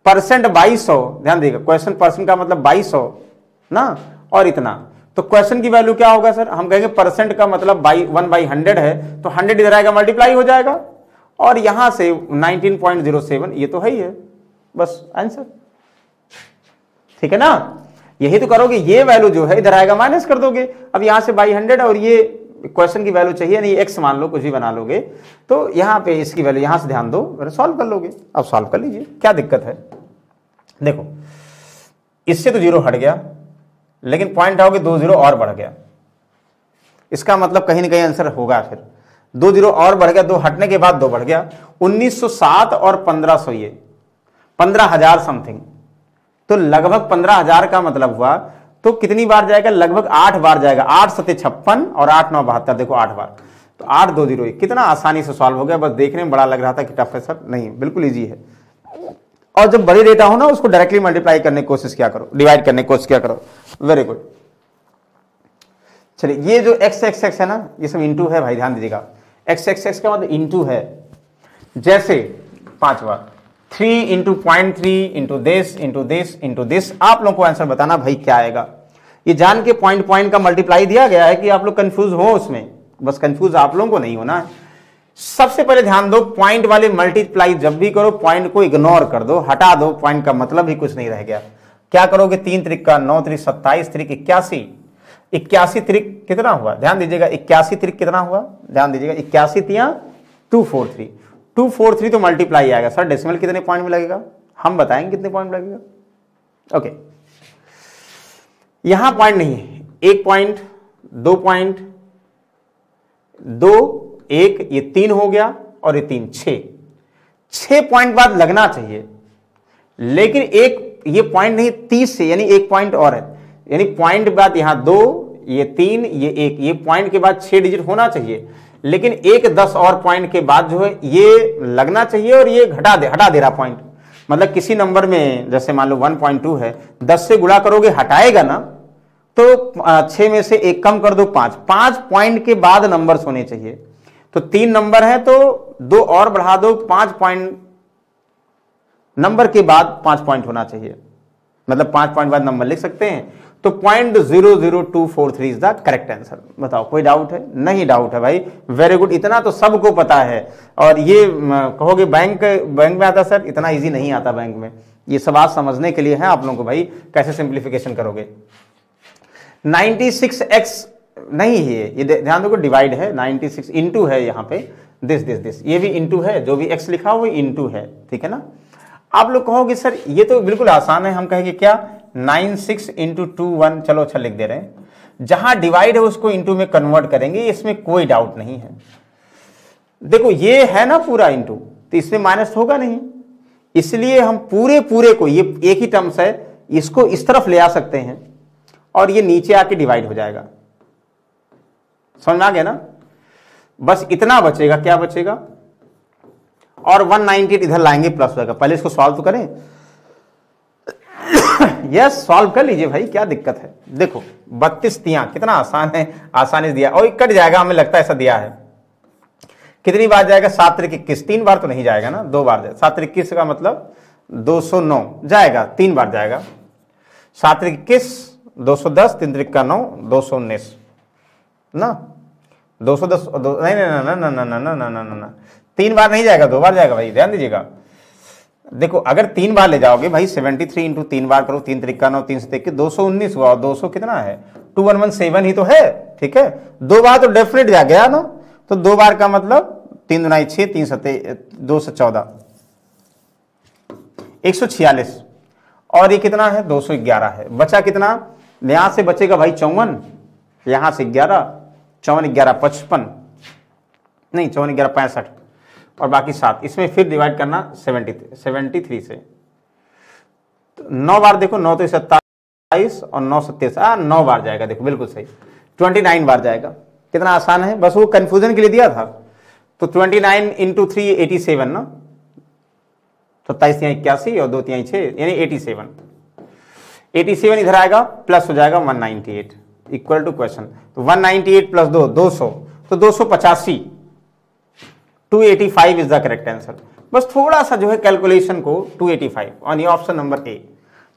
S1: परसेंट 2200, ध्यान देगा, क्वेश्चन परसेंट का मतलब 2200 ना, और इतना, तो क्वेश्चन की वैल्यू क्या होगा सर, हम कहेंगे परसेंट का मतलब 1/100 है, तो 100 इधर आएगा, मल्टीप्लाई हो जाएगा, और यहां से 19.07, ये तो है ही है, बस आंसर, ठीक है ना। यही तो करोगे, ये वैल्यू जो है इधर आएगा, माइनस कर दोगे, अब यहां से 100 और ये क्वेश्चन की वैल्यू चाहिए नहीं, एक्स मान लो, कुछ भी बना लोगे, तो यहां पे इसकी वैल्यू यहां से ध्यान दो, सॉल्व कर लोगे। अब सॉल्व कर लीजिए, क्या दिक्कत है। देखो इससे तो 0 हट गया, लेकिन पॉइंट आओगे 2 0 और बढ़ गया, इसका मतलब कहीं ना कहीं आंसर होगा, फिर 2 0 और बढ़ गया, 2 हटने के बाद 2 बढ़ गया, 1907 और 1500, ये 15,000 समथिंग, तो लगभग 15,000 का मतलब हुआ, तो कितनी बार जाएगा, लगभग 8 बार जाएगा, 8 7 56 और 8 9 72, देखो 8 बार, तो 8 2 0 1, कितना आसानी से सॉल्व हो गया। बस देखने में बड़ा लग रहा था कि टफ है सर, नहीं बिल्कुल ईजी है। और जब बड़ी डेटा हो ना, उसको डायरेक्टली मल्टीप्लाई करने की कोशिश क्या करो, डिवाइड करने की कोशिश क्या करो, वेरी गुड। चलिए ये जो x x x है ना, ये सब इंटू है भाई, ध्यान दीजिएगा, x x x का मतलब इंटू है, जैसे 5 बार 3 into 0.3 into this into this into this, आप लोग को आंसर बताना भाई क्या आएगा। ये जान के पॉइंट पॉइंट का मल्टीप्लाई दिया गया है कि आप लोग कंफ्यूज हो उसमें, बस कंफ्यूज आप लोगों को नहीं होना है। सबसे पहले ध्यान दो, पॉइंट वाले मल्टीप्लाई जब भी करो पॉइंट को इग्नोर कर दो, हटा दो, पॉइंट का मतलब ही कुछ नहीं रह गया। क्या करोगे, 3 त्रिक का 9 त्रिक 27 त्रिक 81, 81 त्रिक कितना हुआ, ध्यान दीजिएगा, 81 त्रिक कितना हुआ, ध्यान दीजिएगा, 81 तिया 243, 243 तो मल्टीप्लाई आएगा। सर डेसिमल कितने पॉइंट में लगेगा, हम बताएंगे कितने पॉइंट में लगेगा। ओके, यहां पॉइंट नहीं है, 1 पॉइंट 2 पॉइंट 2 1, ये 3 हो गया, और ये 3 6 पॉइंट बाद लगना चाहिए, लेकिन एक ये पॉइंट नहीं, 30 से, यानी 1 पॉइंट और है, यानी पॉइंट बाद यहां 2, ये 3, ये 1, ये पॉइंट के बाद 6 डिजिट होना चाहिए, लेकिन 1 10 और पॉइंट के बाद जो है ये लगना चाहिए, और ये हटा दे रहा पॉइंट, मतलब किसी नंबर में जैसे मान लो 1.2 है, 10 से गुणा करोगे हटाएगा ना, तो 6 में से 1 कम कर दो, 5 पॉइंट के बाद नंबर्स होने चाहिए। तो 3 नंबर है तो 2 और बढ़ा दो, 5 पॉइंट नंबर के बाद 5 पॉइंट होना चाहिए, मतलब 5 पॉइंट बाद नंबर लिख सकते हैं। तो 0.00243 इज द करेक्ट आंसर। बताओ कोई डाउट है, नहीं डाउट है भाई, वेरी गुड, इतना तो सबको पता है। और ये कहोगे बैंक में आता सर, इतना इजी नहीं आता बैंक में, ये सब आज समझने के लिए है आप लोगों को भाई, कैसे सिंप्लीफिकेशन करोगे। 96x नहीं है ये ध्यान दो, डिवाइड है, 96 इंटू है, यहाँ पे दिस ये भी इंटू है, जो भी x लिखा हो वो इंटू है, ठीक है ना। आप लोग कहोगे सर ये तो बिल्कुल आसान है, हम कहेंगे क्या 96 इंटू 21, चलो अच्छा लिख दे रहे हैं, जहां डिवाइड है उसको इंटू में कन्वर्ट करेंगे, इसमें कोई डाउट नहीं है। देखो ये है ना पूरा इंटू, तो इसमें माइनस होगा नहीं, इसलिए हम पूरे को, ये एक ही टर्म्स है, इसको इस तरफ ले आ सकते हैं और ये नीचे आके डिवाइड हो जाएगा। समझ में आ गया ना, बस इतना बचेगा, क्या बचेगा, और 198 इधर लाएंगे प्लस हो जाएगा। पहले इसको सॉल्व तो करें, यस सॉल्व कर लीजिए भाई, क्या दिक्कत है। देखो 32 तिया, कितना आसान है, आसानी से दिया, और कट जाएगा, हमें लगता है ऐसा दिया है। कितनी बार जाएगा, 7 त्रिक 21, 3 बार तो नहीं जाएगा ना, 2 बार जाएगा। 7 त्रिक 21 का मतलब 209 जाएगा, 3 बार जाएगा। 7 त्रिक 21 210, 3 त्रिक का 9 219 ना, 210 नहीं ना, 3 बार नहीं जाएगा, 2 बार जाएगा भाई, ध्यान दीजिएगा। देखो अगर 3 बार ले जाओगे भाई, 73 इंटू 3 बार करो, 3 त्रिक का 9, 3 से 219 हुआ, और 200 कितना है, 2117 ही तो है, ठीक है। 2 बार तो डेफिनेट जा गया ना, तो 2 बार का मतलब 3 दुनाई 6, 3 सते 2 से 14, 146 और ये कितना है 211 है। बचा कितना, यहां से बचेगा भाई 54, यहां से 11, 54 11 55, नहीं 54 11 65 और बाकी 7। इसमें फिर डिवाइड करना 73 से। तो 9 बार देखो, 9 तो 27 और 9 27, 9 बार जाएगा। देखो बिल्कुल सही, 29 बार जाएगा। कितना आसान है, बस वो कंफ्यूजन के लिए दिया था। तो 29 इंटू 3 87 ना, 27 यहाँ 81 और 2 3 6 यानी 87। 87 इधर आएगा, प्लस हो जाएगा 198 इक्वल टू क्वेश्चन। तो 198 प्लस 2 200, तो 285, 285 इज द करेक्ट आंसर। बस थोड़ा सा जो है कैलकुलेशन को 285 और ये ऑप्शन नंबर ए,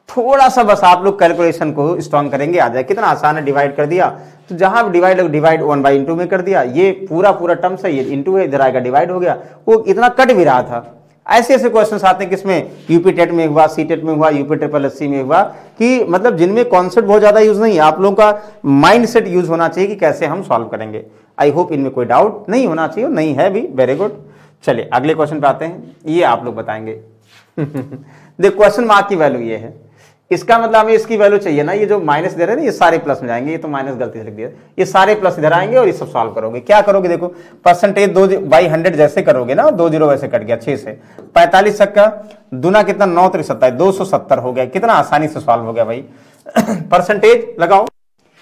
S1: थोड़ा सा बस आप लोग कैलकुलेशन को स्ट्रॉन्ग करेंगे आ जाए। कितना आसान है, डिवाइड कर दिया, तो जहां भी डिवाइड 1/2 में कर दिया। ये पूरा टर्म से ये इंटू है, इधर आएगा डिवाइड हो गया। वो इतना कट भी रहा था। ऐसे ऐसे क्वेश्चंस आते हैं किसमें, यूपी टेट में हुआ, सी टेट में हुआ, यूपी SSC में हुआ, कि मतलब जिनमें कॉन्सेप्ट बहुत ज्यादा यूज नहीं है। आप लोगों का माइंड सेट यूज होना चाहिए कि कैसे हम सॉल्व करेंगे। आई होप इनमें कोई डाउट नहीं होना चाहिए, नहीं है भी, वेरी गुड। चलिए अगले क्वेश्चन पे आते हैं, ये आप लोग बताएंगे। देखो क्वेश्चन मार्क की वैल्यू ये है, इसका मतलब हमें इसकी वैल्यू चाहिए ना। ये जो माइनस दे रहे हैं ना, ये सारे प्लस में जाएंगे। ये तो माइनस गलती से लिख दिया, ये सारे प्लस इधर आएंगे और ये सब सॉल्व करोगे। क्या करोगे, देखो परसेंटेज 2/100 जैसे करोगे ना, 2 0 वैसे कट गया 6 से। 45 का दूना कितना, 9 3 27, 270 हो गया। कितना आसानी से सॉल्व हो गया भाई। परसेंटेज लगाओ,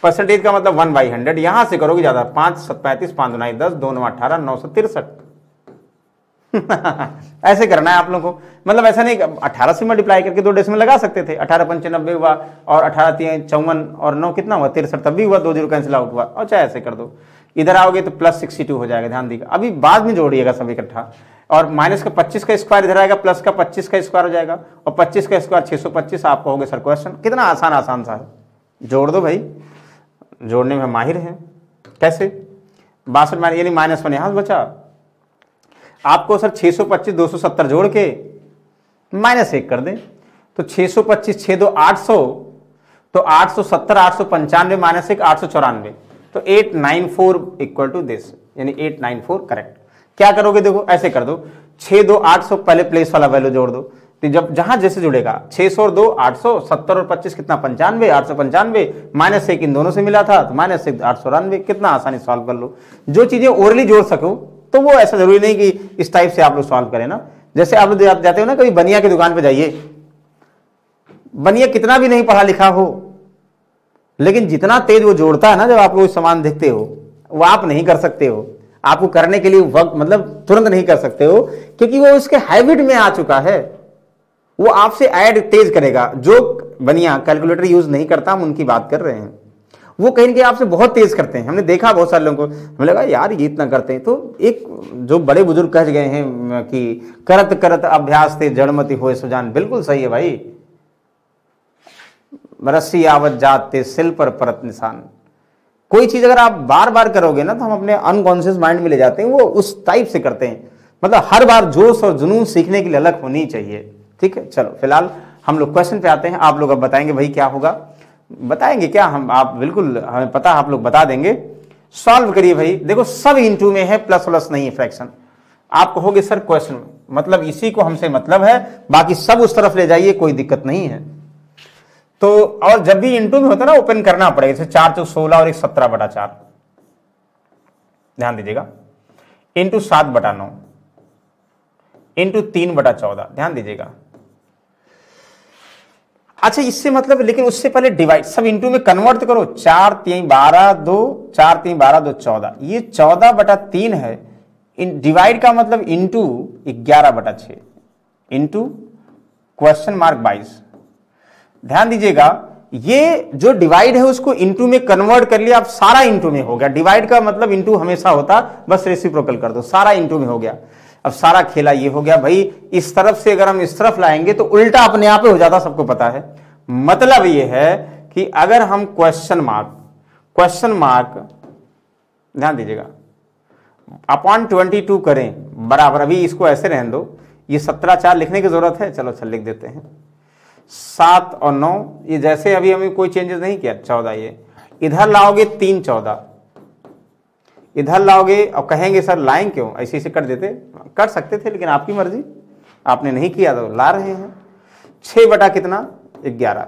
S1: परसेंटेज का मतलब 1/100, यहां से करोगे ज्यादा, 5 7 35, 5 2 10, 2 9 18, 963। ऐसे करना है आप लोगों को, मतलब ऐसा नहीं 18 से मल्टीप्लाई करके 2 डेसिमल लगा सकते थे। 18 5 90 हुआ और 18 3 54 और 9 कितना हुआ 63, तब भी हुआ, 2 0 कैंसिल आउट हुआ। और चाहे ऐसे कर दो, इधर आओगे तो प्लस 62 हो जाएगा। ध्यान दीजिएगा, अभी बाद में जोड़िएगा सब इकट्ठा। और माइनस का 25 का स्क्वायर इधर आएगा, प्लस का 25 का स्क्वायर हो जाएगा, और 25 का स्क्वायर 625। आप कहोगे सर क्वेश्चन कितना आसान सा है, जोड़ दो भाई, जोड़ने में माहिर है। कैसे 62 यानी -1 यहां से बचा आपको सर। 625 270 जोड़ के -1 कर दें, तो 625 6 2 800, तो 870 895 -1 894, तो 894 इक्वल टू दिस, यानी 894 करेक्ट। क्या करोगे, देखो ऐसे कर दो, 6 2 800 पहले प्लेस वाला वैल्यू जोड़ दो, तो जब जहां जैसे जुड़ेगा 600 और 2 800, 70 और 25 कितना 95, 895 -1 इन दोनों से मिला था, तो -1 894। कितना आसानी सॉल्व कर लो। जो चीजें ओरली जोड़ सको, तो वो ऐसा जरूरी नहीं कि इस टाइप से आप लोग सॉल्व करें ना। जैसे आप लोग जाते हो ना कभी बनिया की दुकान पे जाइए, बनिया कितना भी नहीं पढ़ा लिखा हो, लेकिन जितना तेज वो जोड़ता है ना, जब आप लोग सामान देखते हो, वो आप नहीं कर सकते हो। आपको करने के लिए वक्त मतलब तुरंत नहीं कर सकते हो, क्योंकि वो उसके हैबिट में आ चुका है। वो आपसे ऐड तेज करेगा। जो बनिया कैलकुलेटर यूज नहीं करता, हम उनकी बात कर रहे हैं, वो कहीं कि आपसे बहुत तेज करते हैं। हमने देखा बहुत सारे लोगों को, हमें लगा यार ये इतना करते हैं। तो एक जो बड़े बुजुर्ग कह गए हैं कि करत करत अभ्यास थे जड़मति होए सुजान, बिल्कुल सही है भाई। रस्सी आवत जाते सिल पर परत निशान। कोई चीज अगर आप बार बार करोगे ना, तो हम अपने अनकॉन्शियस माइंड में ले जाते हैं, वो उस टाइप से करते हैं। मतलब हर बार जोश और जुनून सीखने के लिए अलग होनी चाहिए। ठीक है, चलो फिलहाल हम लोग क्वेश्चन पे आते हैं। आप लोग अब बताएंगे भाई क्या होगा, बताएंगे क्या हम, आप बिल्कुल हमें पता, आप लोग बता देंगे। सॉल्व करिए भाई। देखो सब इंटू में है, प्लस प्लस नहीं है फ्रैक्शन। आप कहोगे सर क्वेश्चन मतलब इसी को हमसे मतलब है, बाकी सब उस तरफ ले जाइए, कोई दिक्कत नहीं है। तो और जब भी इंटू में होता है ना, ओपन करना पड़ेगा। जैसे 4 चौक 16 और 17/4, ध्यान दीजिएगा, इंटू 7/9, इंटू 3/14, ध्यान दीजिएगा। अच्छा इससे मतलब, लेकिन उससे पहले डिवाइड, सब इंटू में कन्वर्ट करो। 4 3 12 2, 4 3 12 2 14, ये 14/3 है। डिवाइड का मतलब इंटू 11/6 इंटू क्वेश्चन मार्क 22। ध्यान दीजिएगा, ये जो डिवाइड है उसको इंटू में कन्वर्ट कर लिया। अब सारा इंटू में हो गया। डिवाइड का मतलब इंटू हमेशा होता, बस रेसिप्रोकल कर दो, सारा इंटू में हो गया। अब सारा खेला ये हो गया भाई। इस तरफ से अगर हम इस तरफ लाएंगे तो उल्टा अपने आप ही हो जाता, सबको पता है। मतलब ये है कि अगर हम क्वेश्चन मार्क ध्यान दीजिएगा अपॉन 22 करें बराबर, अभी इसको ऐसे रहने दो, ये 17/4 लिखने की जरूरत है, चलो चल लिख देते हैं। 7 और 9 ये जैसे अभी हमें कोई चेंजेस नहीं किया। 14 ये इधर लाओगे 3 14 इधर लाओगे, और कहेंगे सर लाएं क्यों, ऐसे ऐसे कर देते, कर सकते थे, लेकिन आपकी मर्जी, आपने नहीं किया तो ला रहे हैं। 6 बटा कितना 11,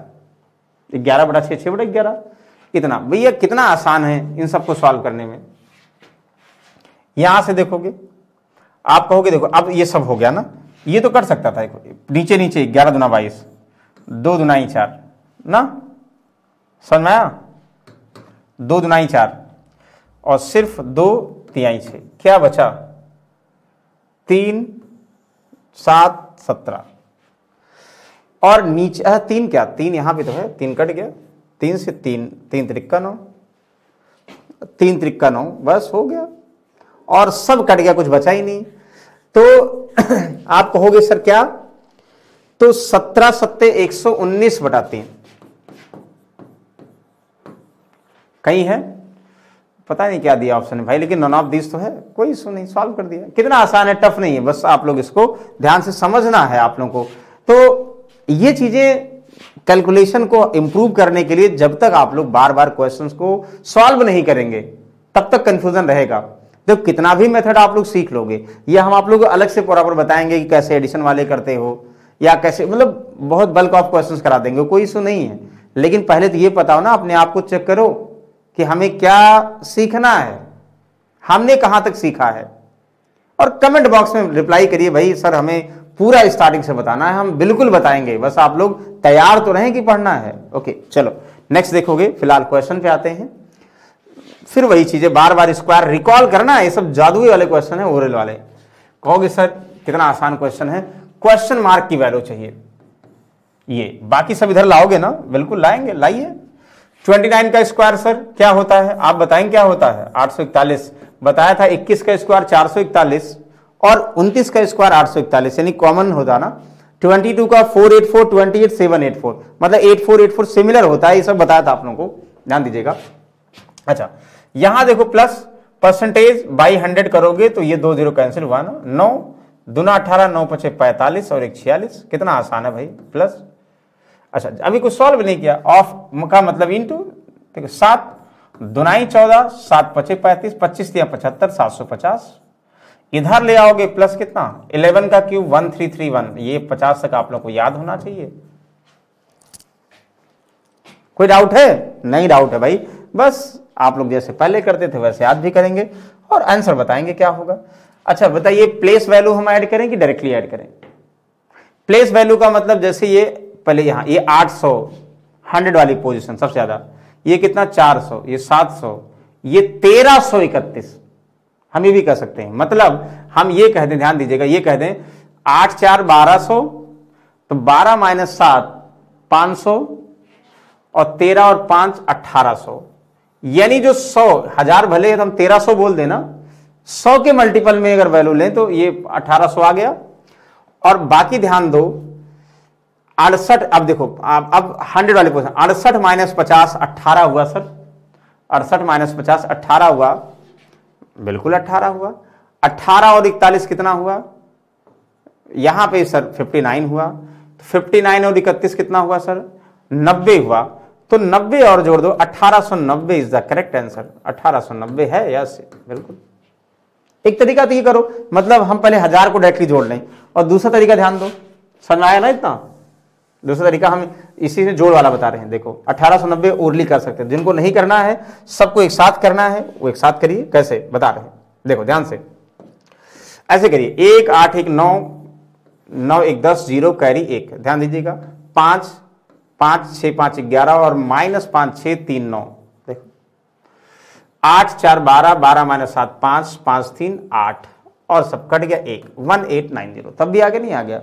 S1: 11 बटा 6, 6 बटा 11 कितना। भैया कितना आसान है इन सबको सॉल्व करने में। यहां से देखोगे आप कहोगे देखो अब ये सब हो गया ना, ये तो कर सकता था, नीचे नीचे 11 दूना 22, 2 दूना 4 ना, समझ में आया, 2 दूना 4 और सिर्फ 2 तिहाई 6, क्या बचा 3 7 17 और नीचे 3 क्या 3 यहां पे तो है, 3 कट गया, 3 से 3 3 त्रिक्का 9, 3 त्रिक्का 9 बस हो गया और सब कट गया, कुछ बचा ही नहीं। तो आप कहोगे सर क्या, तो 17 सत्ते 119 बटा 3 कहीं है, पता नहीं क्या दिया ऑप्शन भाई, लेकिन नॉन ऑफ दिस तो है, कोई इशू नहीं, सॉल्व कर दिया। कितना आसान है, टफ नहीं है, बस आप लोग इसको ध्यान से समझना है आप लोगों को। तो ये चीजें कैलकुलेशन को इंप्रूव करने के लिए जब तक आप लोग बार बार क्वेश्चंस को सॉल्व नहीं करेंगे तब तक कंफ्यूजन रहेगा। तो कितना भी मेथड आप लोग सीख लोगे, ये हम आप लोग को अलग से बराबर बताएंगे कि कैसे एडिशन वाले करते हो या कैसे, मतलब बहुत बल्क ऑफ क्वेश्चंस करा देंगे, कोई इशू नहीं है। लेकिन पहले तो ये बताओ ना, अपने आप को चेक करो कि हमें क्या सीखना है, हमने कहां तक सीखा है, और कमेंट बॉक्स में रिप्लाई करिए भाई सर हमें पूरा स्टार्टिंग से बताना है, हम बिल्कुल बताएंगे, बस आप लोग तैयार तो रहें कि पढ़ना है। ओके चलो नेक्स्ट देखोगे, फिलहाल क्वेश्चन पे आते हैं। फिर वही चीजें बार बार स्क्वायर रिकॉल करना है, ये सब जादुई वाले क्वेश्चन है, ओरल वाले। कहोगे सर कितना आसान क्वेश्चन है, क्वेश्चन मार्क की वैल्यू चाहिए, ये बाकी सब इधर लाओगे ना, बिल्कुल लाएंगे, लाइए। 29 का स्क्वायर सर क्या होता है, आप बताएंगे क्या होता है, 841 बताया था। 21 का स्क्वायर 441 और 29 का स्क्वायर 841, यानी कॉमन होता ना। 22 का 484, 28 784, मतलब 8484 सिमिलर होता है, ये सब बताया था आप लोगों को, ध्यान दीजिएगा। अच्छा यहां देखो प्लस परसेंटेज बाई 100 करोगे तो ये 2 0 कैंसिल हुआ ना, 9 दूना 18, 9 5 45 और 1 46, कितना आसान है भाई, प्लस। अच्छा अभी कुछ सॉल्व नहीं किया, ऑफ का मतलब इनटू, देखो 7 दुनाई 14, 7 5 35, 25 या 75, 750। इधर ले आओगे प्लस कितना 11 का क्यूब 1331, ये 50 तक आप लोग को याद होना चाहिए। कोई डाउट है, नहीं डाउट है भाई, बस आप लोग जैसे पहले करते थे वैसे आज भी करेंगे और आंसर बताएंगे क्या होगा। अच्छा बताइए प्लेस वैल्यू हम ऐड करें कि डायरेक्टली ऐड करें। प्लेस वैल्यू का मतलब जैसे ये पहले यहां ये 800 100 वाली पोजीशन सबसे ज्यादा, ये कितना 400, ये 700, ये 1331, हम ये भी कह सकते हैं। मतलब हम ये कह दें, ध्यान दीजिएगा, ये कह दें 8 4 1200, तो 12 माइनस 7 500 और 13 और 5 1800, यानी जो 100 1000 भले हम 1300 बोल देना, 100 के मल्टीपल में अगर वैल्यू लें तो ये 1800 आ गया। और बाकी ध्यान दो 68, अब देखो अब 100 वाले पोजीशन, 68 माइनस 50 18 हुआ सर, 68 माइनस 50 18 हुआ, बिल्कुल 18 हुआ। 18 और 41 कितना हुआ, यहां पे सर 59 हुआ, 59 और 31 कितना हुआ सर 90 हुआ, तो 90 और जोड़ दो 1890 इज द करेक्ट आंसर, 1890 है, यस बिल्कुल। एक तरीका तो ये करो, मतलब हम पहले 1000 को डायरेक्टली जोड़ लें, और दूसरा तरीका ध्यान दो, समझ आया ना इतना। दूसरा तरीका हम इसी से जोड़ वाला बता रहे हैं, देखो 1890 ओरली कर सकते हैं, जिनको नहीं करना है सबको एक साथ करना है वो एक साथ करिए, कैसे बता रहे हैं देखो ध्यान से, ऐसे करिए 1 8 1 9 9 1 10 0 कैरी 1, ध्यान दीजिएगा 5 5 6 5 11 और माइनस 5 6 3 9, देखो 8 4 12 12 माइनस 7 5 5 3 8 और सब कट गया 1 1890, तब भी आगे नहीं आ गया।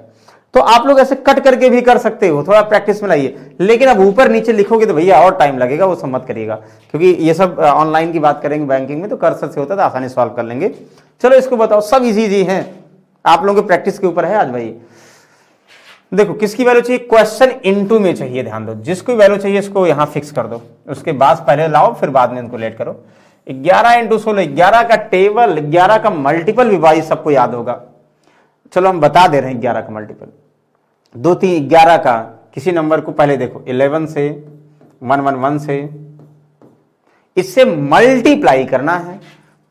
S1: तो आप लोग ऐसे कट करके भी कर सकते हो, थोड़ा प्रैक्टिस में लाइए, लेकिन अब ऊपर नीचे लिखोगे तो भैया और टाइम लगेगा, वो सब मत करिएगा, क्योंकि ये सब ऑनलाइन की बात करेंगे बैंकिंग में तो कर्सर से होता है तो आसानी सॉल्व कर लेंगे। चलो इसको बताओ, सब इजी हैं, आप लोगों के प्रैक्टिस के ऊपर है आज भाई। देखो किसकी वैल्यू चाहिए, क्वेश्चन इनटू में चाहिए, ध्यान दो, जिसको वैल्यू चाहिए इसको यहां फिक्स कर दो, उसके बाद पहले लाओ फिर बाद में इनको लेट करो। 11 इंटू 16, 11 का टेबल, 11 का मल्टीपल भी भाई सबको याद होगा, चलो हम बता दे रहे हैं 11 का मल्टीपल, 2 3 11 का किसी नंबर को पहले देखो 11 से 111 से इससे मल्टीप्लाई करना है,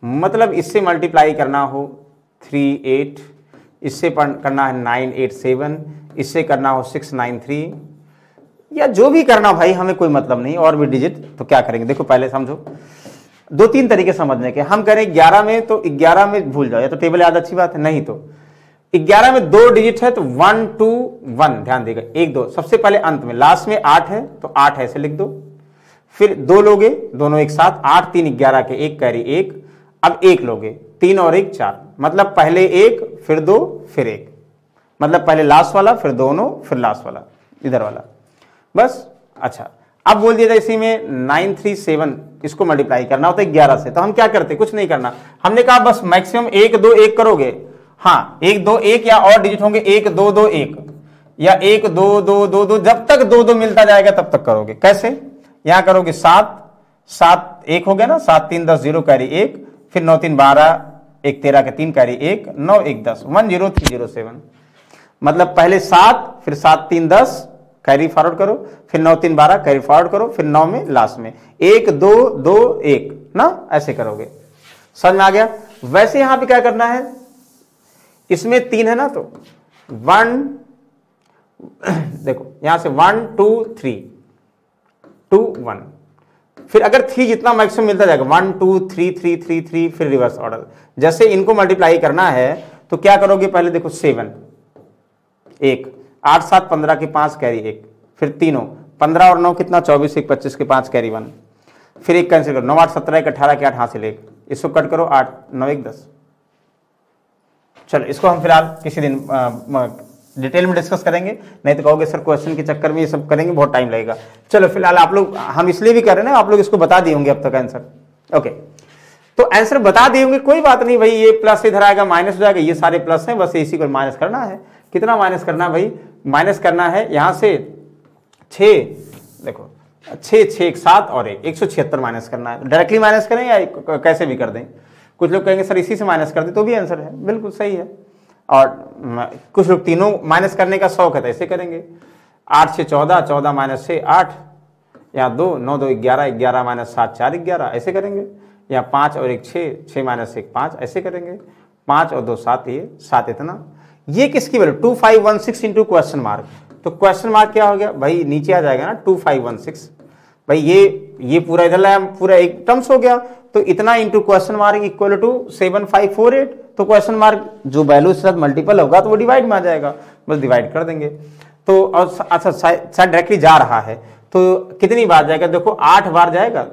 S1: मतलब इससे मल्टीप्लाई करना हो 38, इससे करना है 987, इससे करना हो 693 या जो भी करना भाई, हमें कोई मतलब नहीं, और भी डिजिट तो क्या करेंगे। देखो पहले समझो, 2-3 तरीके समझने के। हम करें 11 में, तो 11 में भूल जाओ, या तो टेबल याद, अच्छी बात है, नहीं तो 11 में 2 डिजिट है तो 1 2 1, ध्यान देगा 1 2, सबसे पहले अंत में, लास्ट में 8 है तो 8 ऐसे लिख दो, फिर 2 लोगे दोनों एक साथ, 8 3 11 के 1 कैरी 1, अब 1 लोगे, 3 और 1 4, मतलब पहले 1 फिर 2 फिर 1, मतलब पहले लास्ट वाला फिर दोनों फिर लास्ट वाला इधर वाला, बस। अच्छा, अब बोल दिया था इसी में 937, इसको मल्टीप्लाई करना होता है 11 से, तो हम क्या करते, कुछ नहीं करना, हमने कहा बस मैक्सिमम 1 2 1 करोगे। हाँ, 1 2 1 या और डिजिट होंगे 1 2 2 1 या 1 2 2 2 2, जब तक 2 2 मिलता जाएगा तब तक करोगे। कैसे, यहां करोगे 7 7 1 हो गया ना, 7 3 10 0 कैरी 1, फिर 9 3 12 1 13 के 3 कैरी 1, 9 1 10 10307, मतलब पहले 7 फिर 7 3 10 कैरी फॉरवर्ड करो, फिर 9 3 12 कैरी फॉरवर्ड करो, फिर 9 में लास्ट में 1 2 2 1 ना, ऐसे करोगे। समझ में आ गया। वैसे यहां पे क्या करना है, इसमें 3 है ना, तो 1 देखो यहां से 1 2 3 2 1, फिर अगर 3 जितना मैक्सिमम मिलता जाएगा 1 2 3 3 3 3, फिर रिवर्स ऑर्डर। जैसे इनको मल्टीप्लाई करना है तो क्या करोगे, पहले देखो 7 1 8 7 15 के 5 कैरी 1, फिर तीनों 15 और 9 कितना 24 1 25 के 5 कैरी 1, फिर 1 कैंसिल करो, 9 8 17 1 18 के 8 हासिल 1, इसको कट करो 8 9 1 10। चलो इसको हम फिलहाल किसी दिन डिटेल में डिस्कस करेंगे, नहीं तो कहोगे सर क्वेश्चन के चक्कर में ये सब करेंगे बहुत टाइम लगेगा। चलो फिलहाल आप लोग, हम इसलिए भी कर रहे हैं ना, आप लोग इसको बता दिए होंगे अब तक आंसर। ओके, तो आंसर बता दिए होंगे, कोई बात नहीं भाई, ये प्लस इधर आएगा माइनस हो जाएगा, ये सारे प्लस हैं, बस इसी को माइनस करना है। कितना माइनस करना है भाई, माइनस करना है यहां से 6, देखो 6 6 1 7 और 1 176 माइनस करना है। डायरेक्टली माइनस करें या कैसे भी कर दें, कुछ लोग कहेंगे सर इसी से माइनस कर दे तो भी आंसर है, बिल्कुल सही है। और कुछ लोग तीनों माइनस करने का शौक है तो ऐसे करेंगे, 8 6 14 14 माइनस 6 8, यहाँ 2 9 2 11 11 माइनस 7 4 11, ऐसे करेंगे। यहाँ 5 और 1 6 6 माइनस 1 5, ऐसे करेंगे। 5 और 2 7, ये 7 इतना, ये किसकी वैल्यू 2516 इंटू क्वेश्चन मार्क, तो क्वेश्चन मार्क क्या हो गया भाई, नीचे आ जाएगा ना 2516, भाई ये पूरा इधर लाया, पूरा एक टर्म्स हो गया, तो इतना into question mark equal to 7548, तो क्वेश्चन मार्क जो वैल्यू से मल्टीपल होगा तो वो डिवाइड में आ जाएगा, बस डिवाइड कर देंगे। तो और अच्छा शायद डायरेक्टली जा रहा है तो कितनी बार जाएगा, देखो 8 बार जाएगा,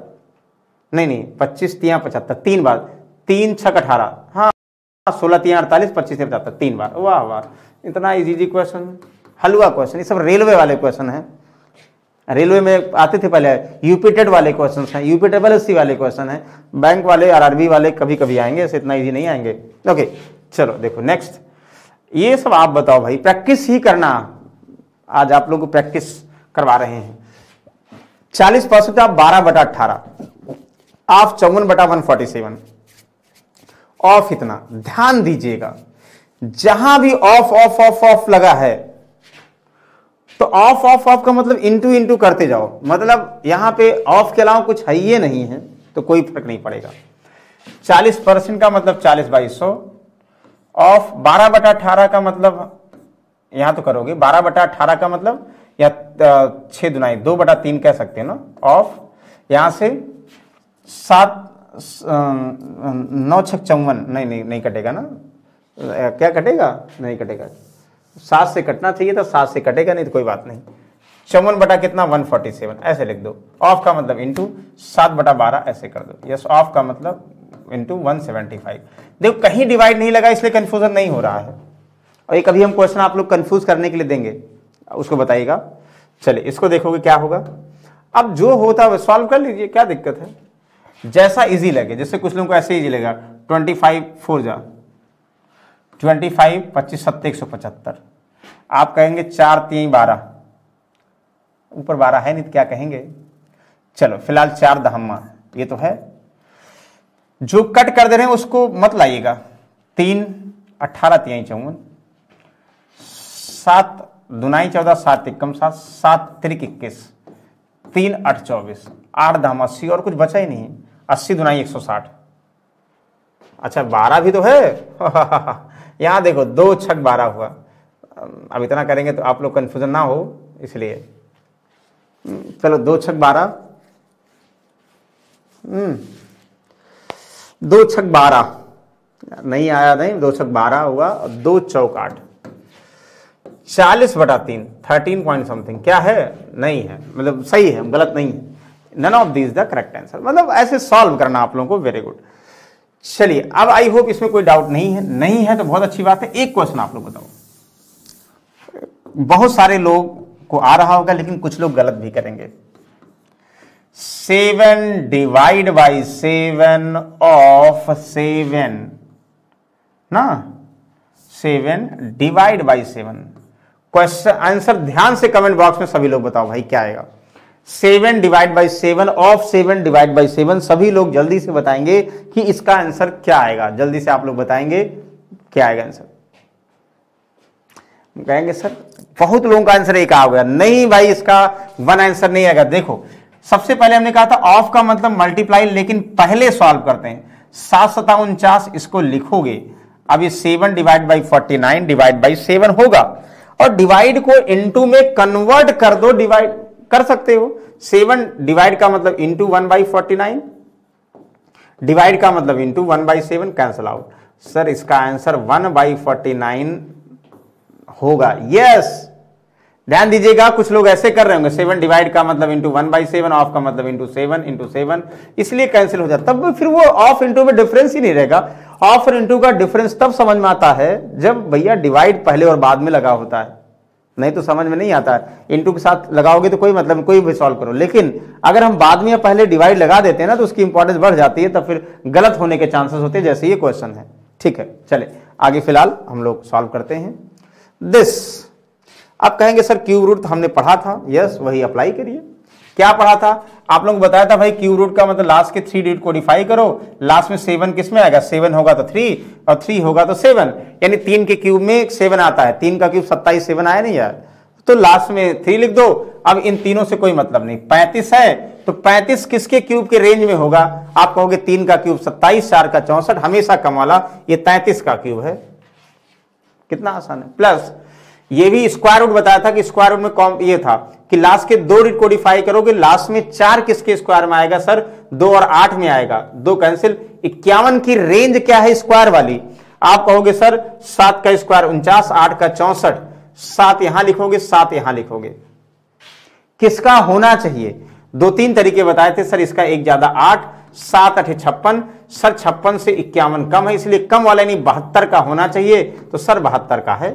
S1: नहीं 25 3 75, 3 बार, 3 6 18, हाँ 16 3 48 25 से 75, 3 बार। वाह वाह, इतना इजी क्वेश्चन, हलवा क्वेश्चन, ये सब रेलवे वाले क्वेश्चन है, रेलवे में आते थे पहले, यूपी टेट वाले क्वेश्चन हैं, यूपी ट्रिपल एससी वाले क्वेश्चन हैं, बैंक वाले आरआरबी वाले कभी कभी आएंगे, ऐसे इतना इजी नहीं आएंगे। ओके चलो देखो नेक्स्ट, ये सब आप बताओ भाई, प्रैक्टिस ही करना, आज आप लोग को प्रैक्टिस करवा रहे हैं। 40% आप 12/18, ऑफ 54/147, ऑफ इतना, ध्यान दीजिएगा जहां भी ऑफ ऑफ ऑफ ऑफ लगा है तो ऑफ ऑफ ऑफ का मतलब इंटू इंटू करते जाओ, मतलब यहां पे ऑफ के अलावा कुछ है ये नहीं है तो कोई फर्क नहीं पड़ेगा। 40% का मतलब 40/100, ऑफ 12/18 का मतलब यहां तो करोगे 12/18 का मतलब या 6 दुनाई 2/3 कह सकते हैं ना, ऑफ यहां से 7 9 6 54, नहीं कटेगा ना, क्या कटेगा, नहीं कटेगा, 7 से कटना चाहिए था, 7 से कटेगा नहीं तो कोई बात नहीं। 54 बटा कितना 147, ऐसे लिख दो। ऑफ का मतलब इंटू 7/12 ऐसे कर दो। यस, ऑफ का मतलब इंटू 175। देखो कहीं डिवाइड नहीं लगा इसलिए कंफ्यूजन नहीं हो रहा है, और एक अभी हम क्वेश्चन आप लोग कंफ्यूज करने के लिए देंगे, उसको बताइएगा। चलिए इसको देखोगे क्या होगा, अब जो होता है सॉल्व कर लीजिए, क्या दिक्कत है, जैसा इजी लगे। जैसे कुछ लोगों को ऐसे इजी लगेगा, 25 4 जा 25 25 7 175, आप कहेंगे 4 3 12, ऊपर 12 है नहीं तो क्या कहेंगे। चलो फिलहाल 4 दहम्मा ये तो है, जो कट कर दे रहे हैं उसको मत लाइएगा। 3 18 3 54, 7 दुनाई 14 7 एकम 7 7 3 21, 3 8 24, 8 दहम 80 और कुछ बचा ही नहीं। 80 दुनाई 160। अच्छा 12 भी तो है यहां देखो 2 6 12 हुआ, अब इतना करेंगे तो आप लोग कन्फ्यूजन ना हो, इसलिए चलो 2 छक 12, 2 छक 12 नहीं आया, नहीं 2 छक 12 हुआ, 2 चौक 8, 40/3, 13 पॉइंट समथिंग, क्या है? नहीं है, मतलब सही है, गलत नहीं है। None of this the correct answer, मतलब ऐसे सॉल्व करना आप लोगों को। Very good. चलिए अब आई होप इसमें कोई डाउट नहीं है, नहीं है तो बहुत अच्छी बात है। एक क्वेश्चन आप लोग बताओ, बहुत सारे लोग को आ रहा होगा लेकिन कुछ लोग गलत भी करेंगे। 7 डिवाइड बाई 7 ऑफ 7 ना, 7 डिवाइड बाई 7, क्वेश्चन आंसर ध्यान से कमेंट बॉक्स में सभी लोग बताओ भाई क्या आएगा। 7 divide by 7 of 7 divide by 7, सभी लोग जल्दी से बताएंगे कि इसका आंसर क्या आएगा। जल्दी से आप लोग बताएंगे क्या आएगा आंसर। कहेंगे सर बहुत लोगों का आंसर एक आ गया, नहीं भाई इसका 1 आंसर नहीं आएगा। देखो सबसे पहले हमने कहा था ऑफ का मतलब मल्टीप्लाई, लेकिन पहले सॉल्व करते हैं। 7 7 49 इसको लिखोगे, अब ये 7 डिवाइड बाई 49 डिवाइड बाई 7 होगा, और डिवाइड को इनटू में कन्वर्ट कर दो, डिवाइड कर सकते हो। 7 डिवाइड का मतलब इंटू 1/49, डिवाइड का मतलब इंटू 1/7, कैंसल आउट। सर इसका आंसर 1/49 होगा। यस, ध्यान दीजिएगा, कुछ लोग ऐसे कर रहे होंगे, 7 डिवाइड का मतलब इंटू 1/7, ऑफ का मतलब इंटू 7, इसलिए कैंसिल हो जाता। तब फिर वो ऑफ इंटू में डिफरेंस ही नहीं रहेगा। ऑफ और इंटू का डिफरेंस तब समझ में आता है जब भैया डिवाइड पहले और बाद में लगा होता है, नहीं तो समझ में नहीं आता है। इंटू के साथ लगाओगे तो कोई मतलब, कोई भी सॉल्व करो, लेकिन अगर हम बाद में या पहले डिवाइड लगा देते हैं ना तो उसकी इंपॉर्टेंस बढ़ जाती है, तब फिर गलत होने के चांसेस होते हैं, जैसे ये क्वेश्चन है। ठीक है, चले आगे फिलहाल हम लोग सॉल्व करते हैं दिस। अब कहेंगे सर क्यूब रूट हमने पढ़ा था, यस वही अप्लाई करिए। क्या पढ़ा था? आप लोगों को बताया था भाई क्यूब रूट का मतलब लास्ट के 3 डिजिट कोडिफाई करो, लास्ट में 7 किस में आएगा? 7 होगा तो 3 और 3 होगा तो 7, यानी 3 के क्यूब में 7 आता है। 3 का क्यूब 27, 7 आया नहीं यार, तो लास्ट में 3 लिख दो। अब इन तीनों से कोई मतलब नहीं, 35 है तो 35 किसके क्यूब के रेंज में होगा? आप कहोगे 3 का क्यूब 27, 4 का 64, हमेशा कम वाला, ये 33 का क्यूब है। कितना आसान है। प्लस ये भी स्क्वायर रूट बताया था कि स्क्वायर रूट में ये था कि लास्ट के 2 डिजिट कोडिफाई करोगे, लास्ट में 4 किसके स्क्वायर में आएगा? सर 2 और 8 में आएगा, 2 कैंसिल। 51 की रेंज क्या है स्क्वायर वाली? आप कहोगे सर 7 का स्क्वायर 49, 8 का 64, 7 यहां लिखोगे, 7 यहां लिखोगे। किसका होना चाहिए? 2-3 तरीके बताए थे सर, इसका एक ज्यादा 8, 7 8 56, सर 56 से 51 कम है, इसलिए कम वाला यानी 72 का होना चाहिए, तो सर 72 का है।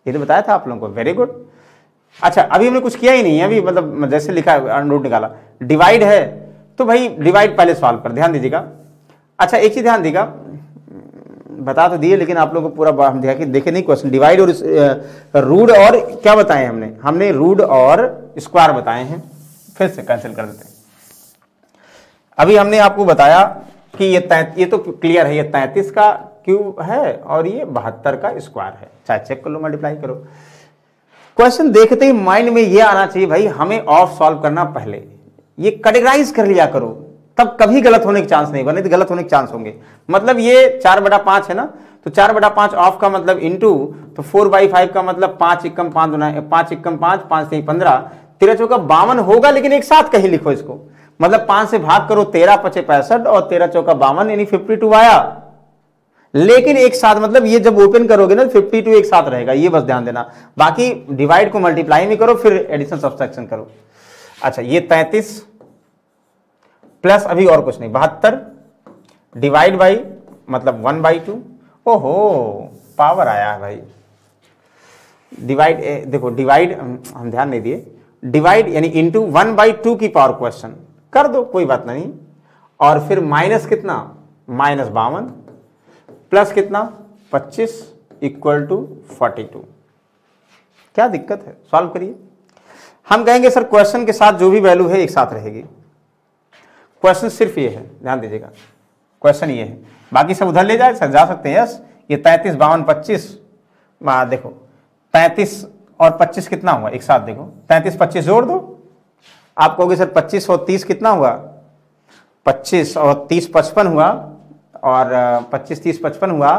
S1: ये तो बताया था आप लोगों को। Very good. अच्छा अभी हमने कुछ किया ही नहीं है, अभी मतलब जैसे लिखा है रूट निकाला। डिवाइड है तो भाई डिवाइड पहले सॉल्व कर, ध्यान दीजिएगा। अच्छा एक चीज ध्यान दीजिएगा, बता तो दिए लेकिन आप लोगों को पूरा हम देखे नहीं क्वेश्चन। डिवाइड और रूट और क्या बताए हमने रूट और स्क्वायर बताए हैं, फिर से कैंसिल कर देते हैं। अभी हमने आपको बताया कि ये तो क्लियर है, ये 33 का क्यूब है और ये 72 का स्क्वायर है। चाहे चेक कर लो, मल्टीप्लाई करो। क्वेश्चन देखते ही माइंड में ये आना चाहिए भाई हमें ऑफ सॉल्व करना पहले, ये कैटेगराइज कर लिया करो, तब कभी गलत होने के चांस नहीं बने, तो गलत होने के चांस होंगे। मतलब ये 4/5 है ना, तो 4/5 ऑफ का मतलब इंटू, तो 4/5 का मतलब 5 एकम 5 5 एकम 5 5 3 15, 13 चौका 52 होगा, लेकिन एक साथ कहीं लिखो इसको, मतलब 5 से भाग करो, 13 5 65 और 13 चौका 52 यानी 52 आया। लेकिन एक साथ मतलब ये जब ओपन करोगे ना 52 एक साथ रहेगा, ये बस ध्यान देना। बाकी डिवाइड को मल्टीप्लाई में करो, फिर एडिशन सब्सट्रैक्शन करो। अच्छा ये 33 प्लस अभी और कुछ नहीं 72 डिवाइड बाई मतलब 1/2। ओहो पावर आया है भाई। डिवाइड देखो, डिवाइड हम ध्यान नहीं दिए, डिवाइड यानी इंटू 1/2 की पावर क्वेश्चन कर दो, कोई बात नहीं। और फिर माइनस कितना? -52 प्लस कितना? 25 इक्वल टू 42। क्या दिक्कत है? सॉल्व करिए। हम कहेंगे सर क्वेश्चन के साथ जो भी वैल्यू है एक साथ रहेगी। क्वेश्चन सिर्फ ये है, ध्यान दीजिएगा, क्वेश्चन ये है, बाकी सब उधर ले जाए सर, जा सकते हैं। यस ये 33 52 25, देखो 33 और 25 कितना हुआ? एक साथ देखो, 33 25 जोड़ दो। आप कहोगे सर 25 और 30 कितना हुआ? 25 और 30 55 हुआ, और 25 30 55 हुआ,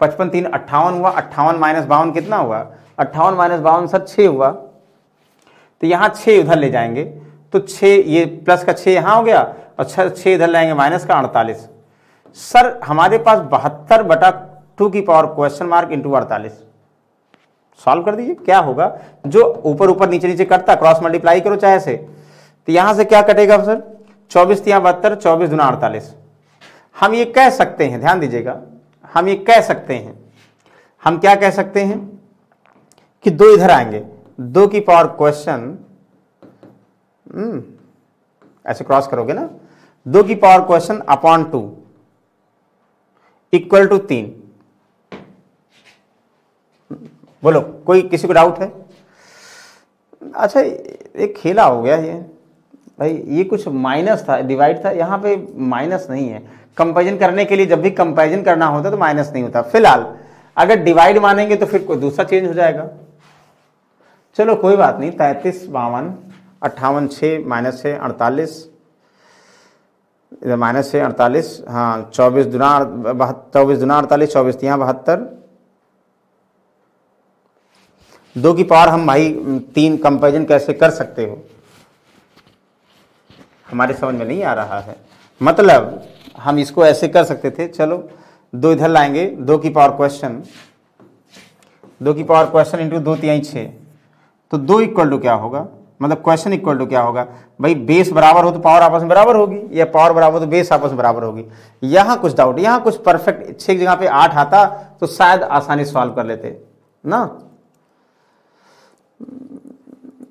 S1: 55 3 58 हुआ, 58 - 52 कितना हुआ? 58 माइनस 52 सर 6 हुआ, तो यहाँ 6 उधर ले जाएंगे तो 6, ये प्लस का 6 यहाँ हो गया और 6 इधर लाएंगे माइनस का 48। सर हमारे पास 72/2 की power question mark into 48। Solve कर दीजिए, क्या होगा, जो ऊपर ऊपर नीचे नीचे कटता क्रॉस मल्टीप्लाई करो चाहे से, तो यहां से क्या कटेगा सर 24 तिया 72, 24 दूना 48। हम ये कह सकते हैं, ध्यान दीजिएगा, हम ये कह सकते हैं, हम क्या कह सकते हैं कि 2 इधर आएंगे, 2 की पावर क्वेश्चन ऐसे क्रॉस करोगे ना, 2 की power question upon 2 equal to 3। बोलो कोई किसी को डाउट है? अच्छा एक खेला हो गया ये भाई, ये कुछ माइनस था, डिवाइड था, यहाँ पे माइनस नहीं है। कंपैरिजन करने के लिए जब भी कंपैरिजन करना होता तो माइनस नहीं होता। फिलहाल अगर डिवाइड मानेंगे तो फिर कोई दूसरा चेंज हो जाएगा। चलो कोई बात नहीं, 33 52 58 6 माइनस 6 48, इधर माइनस 6 48, हाँ 24 दूना 48, 24 यहाँ 72, 2 की पावर हम भाई 3 कंपैरिजन कैसे कर सकते हो, हमारे समझ में नहीं आ रहा है। मतलब हम इसको ऐसे कर सकते थे, चलो 2 इधर लाएंगे, 2 की पावर क्वेश्चन, 2 की पावर क्वेश्चन इंटू 2 तिहाई 6, तो 2 इक्वल टू क्या होगा, मतलब क्वेश्चन इक्वल टू क्या होगा भाई, बेस बराबर हो तो पावर आपस में बराबर होगी, या पावर बराबर हो तो बेस आपस में बराबर होगी। यहाँ कुछ डाउट, यहाँ कुछ परफेक्ट 6 की जगह पे 8 आता तो शायद आसानी सॉल्व कर लेते ना।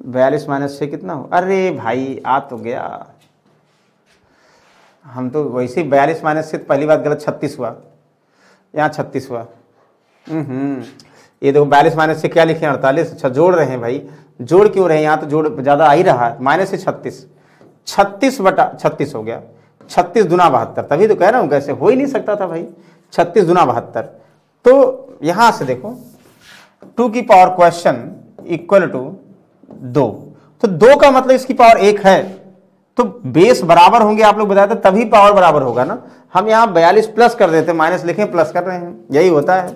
S1: 42 माइनस 6 कितना हो, अरे भाई आ तो गया, हम तो वैसे ही 42 माइनस से पहली बात गलत 36 हुआ, यहाँ 36 हुआ। ये देखो 42 माइनस से क्या लिखे 48, अच्छा जोड़ रहे हैं भाई, जोड़ क्यों रहे हैं, यहाँ तो जोड़ ज़्यादा आ ही रहा है, माइनस से 36, 36/36 हो गया, 36 दूना 72, तभी तो कह रहा हूँ कैसे हो ही नहीं सकता था भाई, 36 दूना 72। तो यहाँ से देखो 2 की पावर क्वेश्चन इक्वल टू 2, तो 2 का मतलब इसकी पावर 1 है, तो बेस बराबर होंगे, आप लोग बताए थे तभी पावर बराबर होगा ना। हम यहाँ 42 प्लस कर देते, माइनस लिखें प्लस कर रहे हैं, यही होता है।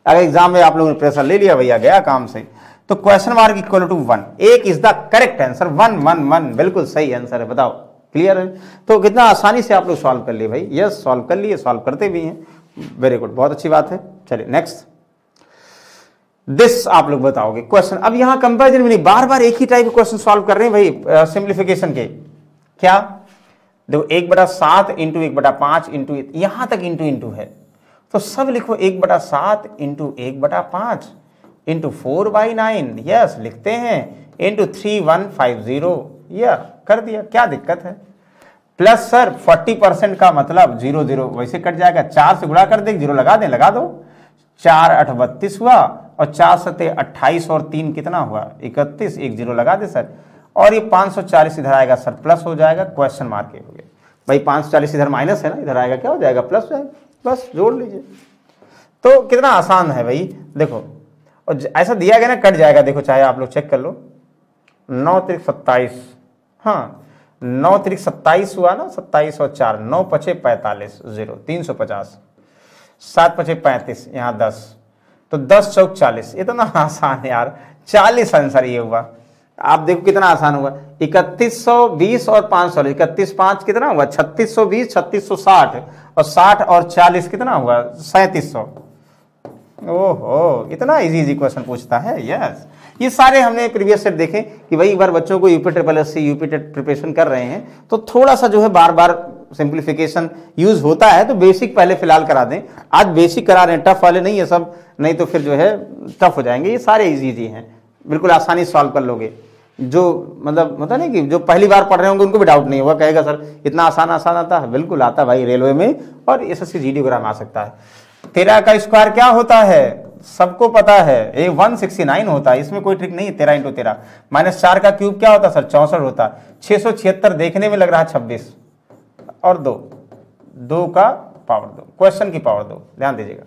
S1: अगर एग्जाम में आप लोगों ने प्रेशर ले लिया भैया गया काम से, तो question mark equal to 1, 1 is the correct answer, 1 1 1 बिल्कुल सही आंसर है। बताओ क्लियर है? तो कितना आसानी से आप लोग सॉल्व कर लिए भाई, यस सॉल्व कर लिए, सॉल्व करते भी हैं, वेरी गुड, बहुत अच्छी बात है। चलिए नेक्स्ट, दिस आप लोग बताओगे क्वेश्चन। अब यहाँ कंपैरिजन में नहीं, बार बार एक ही टाइप के क्वेश्चन सॉल्व कर रहे हैं भाई, सिंप्लीफिकेशन के। क्या देखो 1/7 इंटू 1/5 इंटू, यहां तक इंटू इंटू है, तो सब लिखो 1/7 इंटू 1/5 इंटू 4/9, यस लिखते हैं, इंटू 3150, यह कर दिया, क्या दिक्कत है। प्लस सर 40% का मतलब 0 0 वैसे कट जाएगा, 4 से गुणा कर दे, 0 लगा दें, लगा दो, 4 8 32 हुआ, और 4 7 28 और 3 कितना हुआ 31, 1 0 लगा दे सर, और ये 540 इधर आएगा सर, प्लस हो जाएगा, क्वेश्चन मार्क हो गया भाई, 540 इधर माइनस है ना, इधर आएगा क्या हो जाएगा प्लस हो जाएगा, बस जोड़ लीजिए। तो कितना आसान है भाई, देखो और ऐसा दिया गया ना कट जाएगा, देखो चाहे आप लोग चेक कर लो, 9 3 27, हाँ 9 3 27 हुआ ना, 27 और 4 9 5 45 0 350, 7 5 35, यहाँ 10, तो 10 चौक 40, इतना आसान है यार, 40 आंसर ये हुआ। आप देखो कितना आसान हुआ, 3120 और 500, 31 5 कितना हुआ 3620, 3660, और 60 और 40 कितना हुआ 3700। ओहो इतना इजी क्वेश्चन पूछता है, यस। ये सारे हमने प्रीवियस सेट देखे कि भाई एक बार बच्चों को UP triple S C UP TET preparation कर रहे हैं तो थोड़ा सा जो है बार बार सिंप्लीफिकेशन यूज होता है, तो बेसिक पहले फिलहाल करा दें। आज बेसिक करा रहे हैं, टफ वाले नहीं है सब, नहीं तो फिर जो है टफ हो जाएंगे। ये सारे इजी हैं, बिल्कुल आसानी से सॉल्व कर लोगे। जो मतलब होता नहीं कि जो पहली बार पढ़ रहे होंगे उनको भी डाउट नहीं होगा, कहेगा सर इतना आसान आता है, बिल्कुल आता है भाई, रेलवे में और एसएससी जीडी वगैरह में आ सकता है। 13 का स्क्वायर क्या होता है सबको पता है, ये 169 होता है, इसमें कोई ट्रिक नहीं है। 13 × 13 माइनस 4 का क्यूब क्या होता है सर 64 होता है। 676 देखने में लग रहा है 26 और 2 का पावर 2, क्वेश्चन की पावर 2, ध्यान दीजिएगा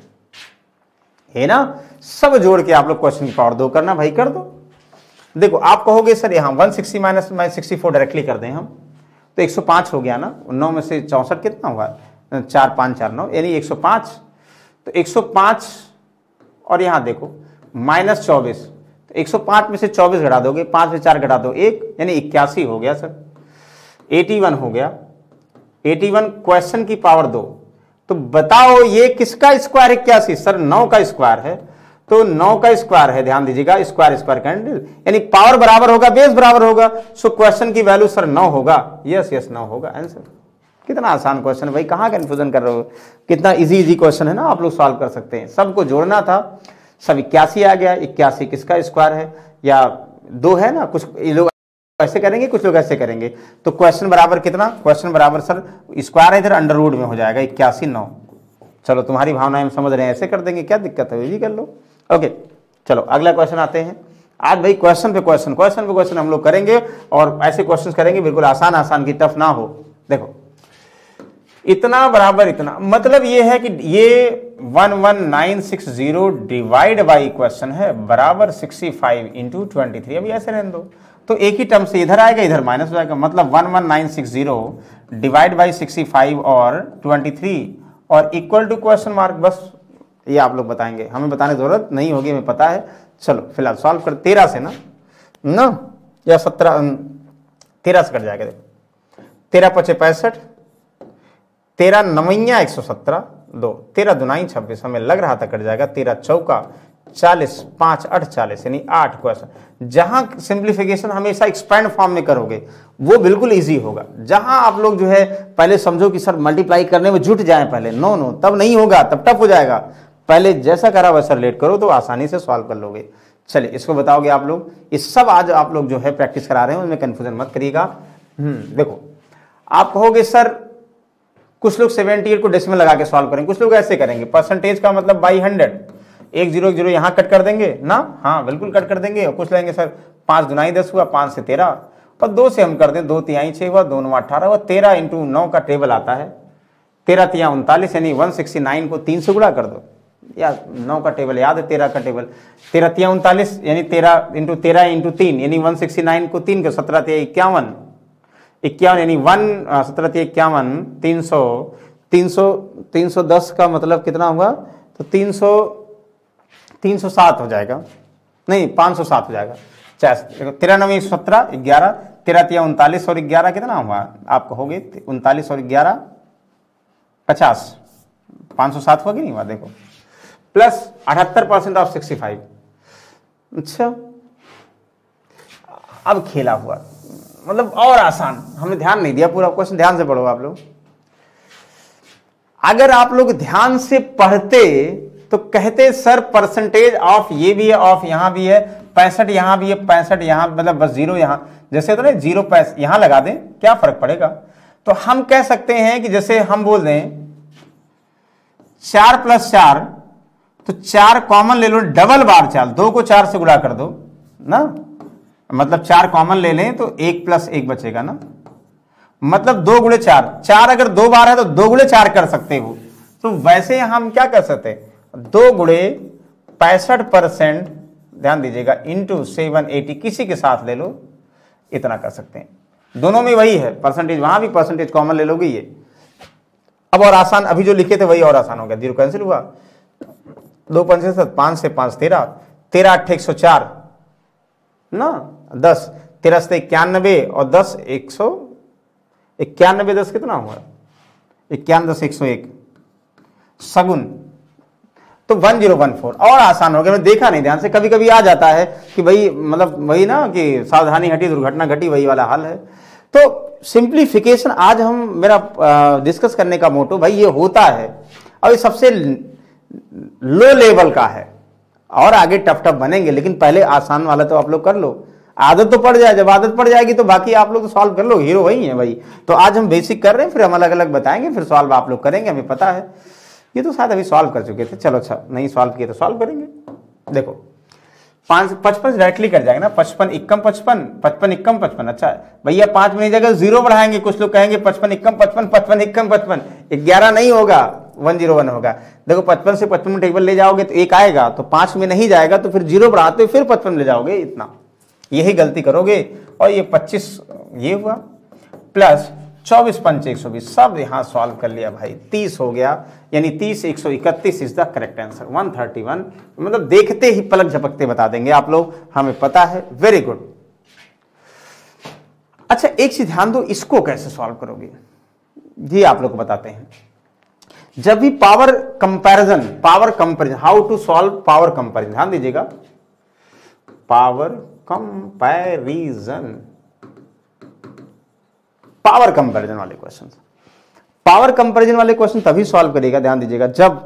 S1: है ना। सब जोड़ के आप लोग क्वेश्चन की पावर 2 करना भाई, कर दो। देखो आप कहोगे सर यहाँ 160 माइनस 64 डायरेक्टली कर दें हम, तो 105 हो गया ना, 9 में से 64 कितना हुआ 4 5 4 9 यानी 105, तो 105 और यहाँ देखो माइनस 24, तो 105 में से 24 घटा दोगे, 5 में 4 घटा दो 1, यानी 81 हो गया सर। 81 हो गया, 81 क्वेश्चन की पावर 2। तो बताओ ये किसका स्क्वायर 81? सर 9 का स्क्वायर है, तो 9 का स्क्वायर है, ध्यान दीजिएगा, स्क्वायर स्क्वायर कैंसिल, यानी पावर बराबर होगा, बेस बराबर होगा। सो क्वेश्चन की वैल्यू सर 9 होगा। यस यस 9 होगा आंसर। कितना आसान क्वेश्चन है भाई, कहाँ कंफ्यूजन कर रहे हो? कितना इजी क्वेश्चन है ना, आप लोग सॉल्व कर सकते हैं। सबको जोड़ना था, सब 81 आ गया। 81 किसका स्क्वायर है या 2 है ना, कुछ लोग ऐसे करेंगे, कुछ लोग ऐसे करेंगे। तो क्वेश्चन बराबर कितना? क्वेश्चन बराबर सर स्क्वायर है इधर अंडर रूट में हो जाएगा 81 9। चलो तुम्हारी भावनाएं हम समझ रहे हैं, ऐसे कर देंगे, क्या दिक्कत है, ये कर लो। ओके चलो अगला क्वेश्चन आते हैं। आज भाई क्वेश्चन पे क्वेश्चन हम लोग करेंगे और ऐसे क्वेश्चन करेंगे बिल्कुल आसान आसान की टफ ना हो। देखो इतना बराबर इतना, मतलब ये है कि ये 11960 डिवाइड बाई क्वेश्चन है बराबर 65 इंटू 23। अभी ऐसे रहने दो, तो एक ही टर्म से इधर आएगा, इधर माइनस हो जाएगा, मतलब 11960 डिवाइड बाई 65 और 23 और इक्वल टू क्वेश्चन मार्क। बस ये आप लोग बताएंगे, हमें बताने की जरूरत नहीं होगी, हमें पता है। चलो फिलहाल सॉल्व कर 13 से ना या 13 से कट जाएगा। देखो 13 पचे 65, 13 नवैया 117, 2 13 दुनाई 26, हमें लग रहा था कट जाएगा। 13 चौका 40, 5 8 40, यानी 8 क्वेश्चन। जहां सिंप्लीफिकेशन हमेशा एक्सपेंड फॉर्म में करोगे वो बिल्कुल इजी होगा। जहां आप लोग जो है पहले समझो कि सर मल्टीप्लाई करने में जुट जाएं पहले, नो नो तब नहीं होगा, तब टफ हो जाएगा। पहले जैसा करा वैसा रिलेट करो तो आसानी से सॉल्व कर लोगे। चलिए इसको बताओगे आप लोग, इस सब आज आप लोग जो है प्रैक्टिस करा रहे हैं, उसमें कंफ्यूजन मत करिएगा। देखो आप कहोगे सर, कुछ लोग 78 को डेसिमल लगा के सॉल्व करेंगे, कुछ लोग ऐसे करेंगे, परसेंटेज का मतलब बाई 100, 1 0 1 0 यहाँ कट कर देंगे ना, हाँ बिल्कुल कट कर देंगे। और कुछ लेंगे सर 5 दुनाई 10 हुआ, 5 से 13 और 2 से हम कर दें, 2 तिहाई 6 हुआ, 2 9 18 हुआ। 13 इंटू 9 का टेबल आता है, 13 तिया 39, यानी 169 को 3 से गुणा कर दो। या 9 का टेबल याद है, 13 का टेबल, 13 तिया 39 यानी 13 इंटू 3 यानी 169 को 3 के 17 तिया 51, 51 यानी 17 तिया 51, 310 का मतलब कितना हुआ? तो 307 हो जाएगा, नहीं 507 हो जाएगा। 13 9 117, 11, 13 तिया 39 और 11 कितना हुआ? आप कहोगे 39 और 11 50, 507 हुआ कि नहीं हुआ? देखो प्लस 78% ऑफ 65। अच्छा अब खेला हुआ, मतलब और आसान, हमने ध्यान नहीं दिया, पूरा क्वेश्चन ध्यान से पढ़ो आप लोग। अगर आप लोग ध्यान से पढ़ते तो कहते सर परसेंटेज ऑफ ये भी है, ऑफ यहां भी है, 65 यहां भी है, 65 यहां, मतलब बस 0 यहां, जैसे तो नहीं 0 यहां लगा दें, क्या फर्क पड़ेगा? तो हम कह सकते हैं कि जैसे हम बोल दें 4 + 4, तो 4 कॉमन ले लो, डबल बार 4, 2 को 4 से गुणा कर दो ना, मतलब 4 कॉमन ले लें तो 1 + 1 बचेगा ना, मतलब 2 × 4, 4 अगर 2 बार है तो 2 × 4 कर सकते हो। तो वैसे हम क्या कर सकते हैं, 2 × 65%, ध्यान दीजिएगा, इंटू 780, किसी के साथ ले लो, इतना कर सकते हैं। दोनों में वही है परसेंटेज, वहां भी परसेंटेज कॉमन ले लोगे ये। अब और आसान, अभी जो लिखे थे वही और आसान हो गया, 0 कैंसिल हुआ, 2 5 से 7, 5 से 5 13, 13 8 104 ना, 10 13 से 91 और 10 191, 10 कितना हुआ? 91 10 101 सगुन, तो 1014। और आसान हो गया, मैं देखा नहीं ध्यान से, कभी कभी आ जाता है कि भाई मतलब वही ना कि सावधानी हटी दुर्घटना घटी, वही वाला हाल है। तो सिंप्लीफिकेशन आज हम मेरा डिस्कस करने का मोटो भाई ये होता है, और ये सबसे लो लेवल का है, और आगे टफ टफ बनेंगे, लेकिन पहले आसान वाला तो आप लोग कर लो, आदत तो पड़ जाए, जब आदत पड़ जाएगी तो बाकी आप लोग तो सॉल्व कर लो, हीरो वही है भाई। तो आज हम बेसिक कर रहे हैं, फिर हम अलग अलग बताएंगे, फिर सॉल्व आप लोग करेंगे, हमें पता है। ये तो शायद अभी सॉल्व कर चुके थे, चलो अच्छा नहीं सॉल्व किए तो सॉल्व करेंगे। देखो 55 डायरेक्टली कर जाएगा ना, 55 × 55, 55 × 55। अच्छा भैया 5 में जगह 0 बढ़ाएंगे, कुछ लोग कहेंगे 55 × 55, 55 × 55, 11 नहीं होगा, 101 होगा। देखो 55 से 55 में टेबल ले जाओगे तो 1 आएगा, तो 5 में नहीं जाएगा, तो फिर 0 बढ़ाते फिर 55 ले जाओगे, इतना यही गलती करोगे। और ये 25 ये हुआ, प्लस 24 पंच 120, सब यहां सॉल्व कर लिया भाई, 30 हो गया, यानी 30 131 इज द करेक्ट आंसर। 131 मतलब देखते ही पलक झपकते बता देंगे आप लोग, हमें पता है। Very good. अच्छा एक चीज ध्यान दो, इसको कैसे सॉल्व करोगे ये आप लोग को बताते हैं। जब भी power comparison, how to solve power comparison, ध्यान दीजिएगा, पावर कंपैरिजन, पावर कंपैरिजन वाले क्वेश्चन, पावर कंपैरिजन वाले क्वेश्चन तभी सॉल्व करेगा, ध्यान दीजिएगा, जब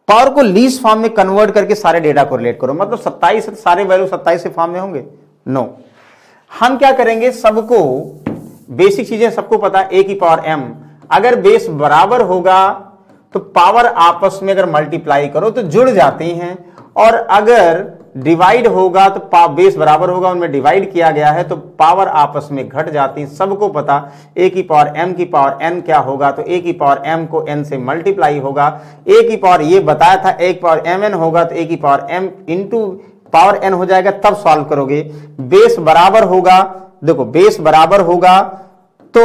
S1: पावर को लीस्ट फॉर्म में कन्वर्ट करके सारे डेटा को रिलेट करो। मतलब 27 सारे वैल्यू 27 के फॉर्म में होंगे? नो। हम क्या करेंगे, सबको बेसिक चीजें सबको पता है, a की पावर m, अगर बेस बराबर होगा तो पावर आपस में अगर मल्टीप्लाई करो तो जुड़ जाती हैं, और अगर डिवाइड होगा तो बेस बराबर होगा, उनमें डिवाइड किया गया है तो पावर आपस में घट जाती है। सबको पता a की पावर m की पावर n क्या होगा, तो a की पावर m को n से मल्टीप्लाई होगा। a की पावर ये बताया था, a की पावर mn होगा तो a की power m into power n हो जाएगा, तब सॉल्व करोगे। बेस बराबर होगा, देखो बेस बराबर होगा तो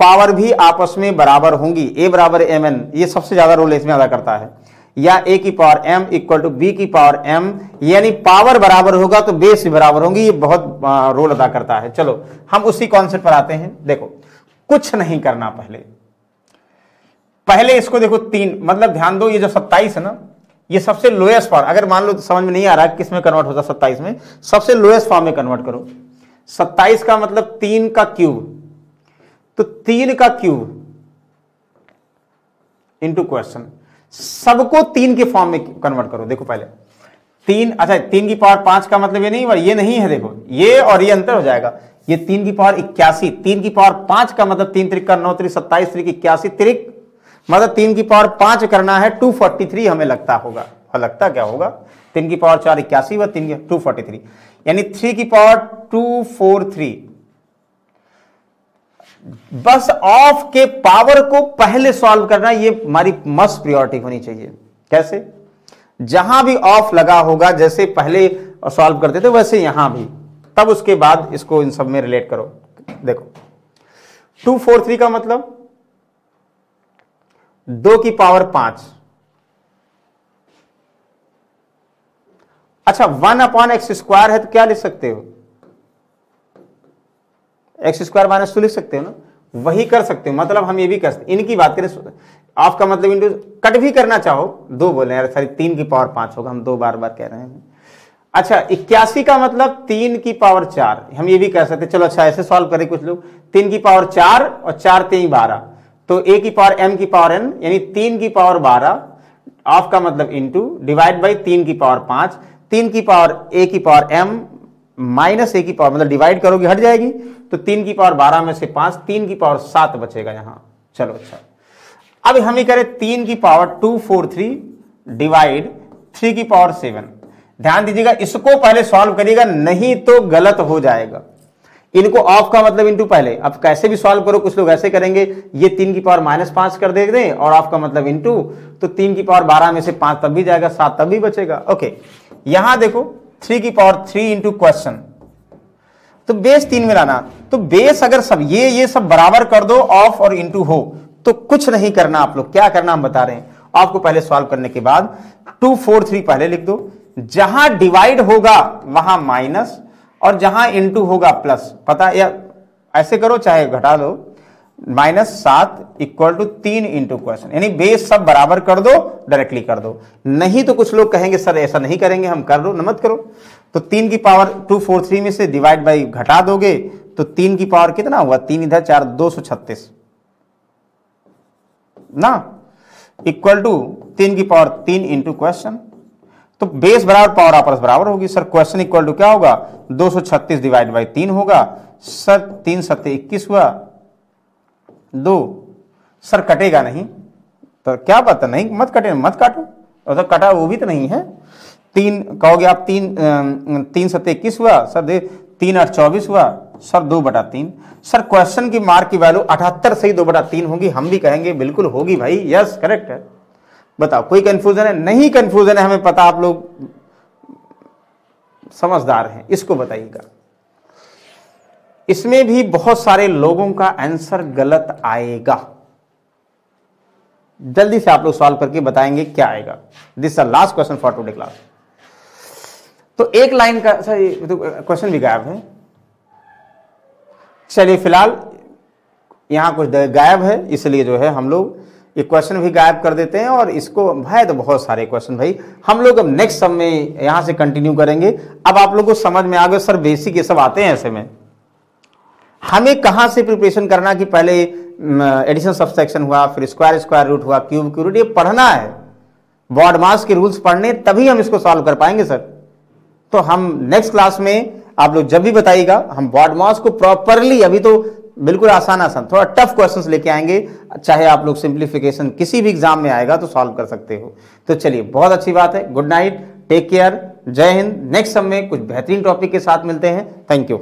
S1: पावर भी आपस में बराबर होंगी, a बराबर mn, ये सबसे ज्यादा रोल इसमें अदा करता है, या a की power m equal to b की पावर m, यानी पावर बराबर होगा तो बेस भी बराबर होंगी, ये बहुत रोल अदा करता है। चलो हम उसी कॉन्सेप्ट पर आते हैं। देखो कुछ नहीं करना, पहले इसको देखो 3, मतलब ध्यान दो, ये जो 27 है ना, ये सबसे लोएस्ट फॉर्म, अगर मान लो समझ में नहीं आ रहा किस में कन्वर्ट होता 27 में, सबसे लोएस्ट फॉर्म में कन्वर्ट करो। 27 का मतलब 3 का क्यूब, तो 3 का क्यूब इंटू क्वेश्चन, सबको 3 के फॉर्म में कन्वर्ट करो। देखो पहले 3, अच्छा 3 की पावर 5 का मतलब ये नहीं है, देखो ये और ये अंतर हो जाएगा, ये 3 की पावर 81, 3 की पावर 5 का मतलब 3 त्रिक का 9 त्रिक 27 त्रिक 81 त्रिक, मतलब 3 की पावर 5 करना है 243 हमें लगता होगा, और लगता क्या होगा, 3 की पावर 4 81 व 3 की 243, यानी 3 की पावर 243। बस ऑफ के पावर को पहले सॉल्व करना, ये हमारी मस्ट प्रायोरिटी होनी चाहिए। कैसे? जहां भी ऑफ लगा होगा, जैसे पहले सॉल्व करते थे वैसे यहां भी, तब उसके बाद इसको इन सब में रिलेट करो। देखो 243 का मतलब 2 की पावर 5, अच्छा 1/x² है तो क्या लिख सकते हो, x² माइनस 2 लिख सकते हो ना, वही कर सकते हो। मतलब हम ये भी कर सकते, इनकी बात करें, ऑफ का मतलब इंटू, कट भी करना चाहो 2 बोले यार, सॉरी 3 की पावर 5 होगा, हम 2 बार कह रहे हैं। अच्छा 81 का मतलब 3 की पावर 4, हम ये भी कह सकते। चलो अच्छा ऐसे सॉल्व करें कुछ लोग, 3 की पावर 4 और 4 3 12, तो a की पावर m की पावर n, यानी 3 की पावर 12, ऑफ का मतलब इंटू, डिवाइड बाई 3 की पावर 5, 3 की पावर a की पावर m माइनस a की पावर, मतलब डिवाइड करोगे हट जाएगी, तो 3 की पावर 12 में से 5, 3 की पावर 7 बचेगा यहां। चलो अच्छा, अब हम ही करें 3 की पावर 243 डिवाइड 3 की पावर 7। ध्यान दीजिएगा, इसको पहले सॉल्व करिएगा, नहीं तो गलत हो जाएगा। इनको ऑफ का मतलब इंटू पहले, अब कैसे भी सॉल्व करो, कुछ लोग ऐसे करेंगे, ये 3 की पावर -5 कर दें और ऑफ का मतलब इंटू, तो 3 की पावर 12 में से 5 तब भी जाएगा, 7 तब भी बचेगा। ओके, यहां देखो 3 की पावर 3 इंटू क्वेश्चन, तो बेस 3 में लाना, तो बेस अगर सब ये सब बराबर कर दो, ऑफ और इंटू हो, तो कुछ नहीं करना। आप लोग क्या करना हम बता रहे हैं, ऑफ को पहले सॉल्व करने के बाद 243 पहले लिख दो, जहां डिवाइड होगा वहां माइनस और जहां इंटू होगा प्लस, पता है, या ऐसे करो चाहे घटा दो, -7 इक्वल टू 3 इंटू क्वेश्चन, यानी बेस सब बराबर कर दो, डायरेक्टली कर दो। नहीं तो कुछ लोग कहेंगे सर ऐसा नहीं करेंगे, हम कर दो, न मत करो। तो 3 की पावर 243 में से डिवाइड बाई घटा दोगे, तो 3 की पावर कितना हुआ, 3 इधर 4 236 ना, इक्वल टू 3 की पावर 3 इंटू क्वेश्चन, तो बेस बराबर पावर आपस बराबर होगी। सर क्वेश्चन इक्वल टू क्या होगा, 236 डिवाइड बाई 3 होगा। सर 3 7 21 हुआ, 2 सर कटेगा नहीं, तो क्या पता, नहीं मत कटे, मत काटो, तो कटा वो भी तो नहीं है। 3 कहोगे आप, 3 7 21 हुआ, सर 3 8 24 हुआ, सर 2/3। सर क्वेश्चन की मार्क की वैल्यू 78 से ही 2/3 होगी, हम भी कहेंगे बिल्कुल होगी भाई, यस करेक्ट है। बताओ कोई कंफ्यूजन है? नहीं कंफ्यूजन है, हमें पता, आप लोग समझदार हैं, इसको बताइएगा। इसमें भी बहुत सारे लोगों का आंसर गलत आएगा। जल्दी से आप लोग सॉल्व करके बताएंगे क्या आएगा। This is the last question for today class. तो एक लाइन का सर क्वेश्चन भी गायब है। चलिए फिलहाल यहां कुछ गायब है, इसलिए जो है हम लोग ये क्वेश्चन भी गायब कर देते हैं। और इसको भाई तो बहुत सारे क्वेश्चन भाई हम लोग अब नेक्स्ट सब में यहां से कंटिन्यू करेंगे। अब आप लोगों को समझ में आ गया सर बेसिक ये सब आते हैं। ऐसे में हमें कहां से प्रिपरेशन करना कि पहले एडिशन सब्सट्रैक्शन हुआ, फिर स्क्वायर रूट हुआ, क्यूब रूट, ये पढ़ना है। बॉड मास के रूल्स पढ़ने तभी हम इसको सॉल्व कर पाएंगे सर। तो हम नेक्स्ट क्लास में आप लोग जब भी बताइएगा हम बॉड मास को प्रॉपरली, अभी तो बिल्कुल आसान थोड़ा टफ क्वेश्चंस लेके आएंगे। चाहे आप लोग सिंप्लीफिकेशन किसी भी एग्जाम में आएगा तो सॉल्व कर सकते हो। तो चलिए बहुत अच्छी बात है। गुड नाइट, टेक केयर, जय हिंद। नेक्स्ट सब में कुछ बेहतरीन टॉपिक के साथ मिलते हैं। Thank you.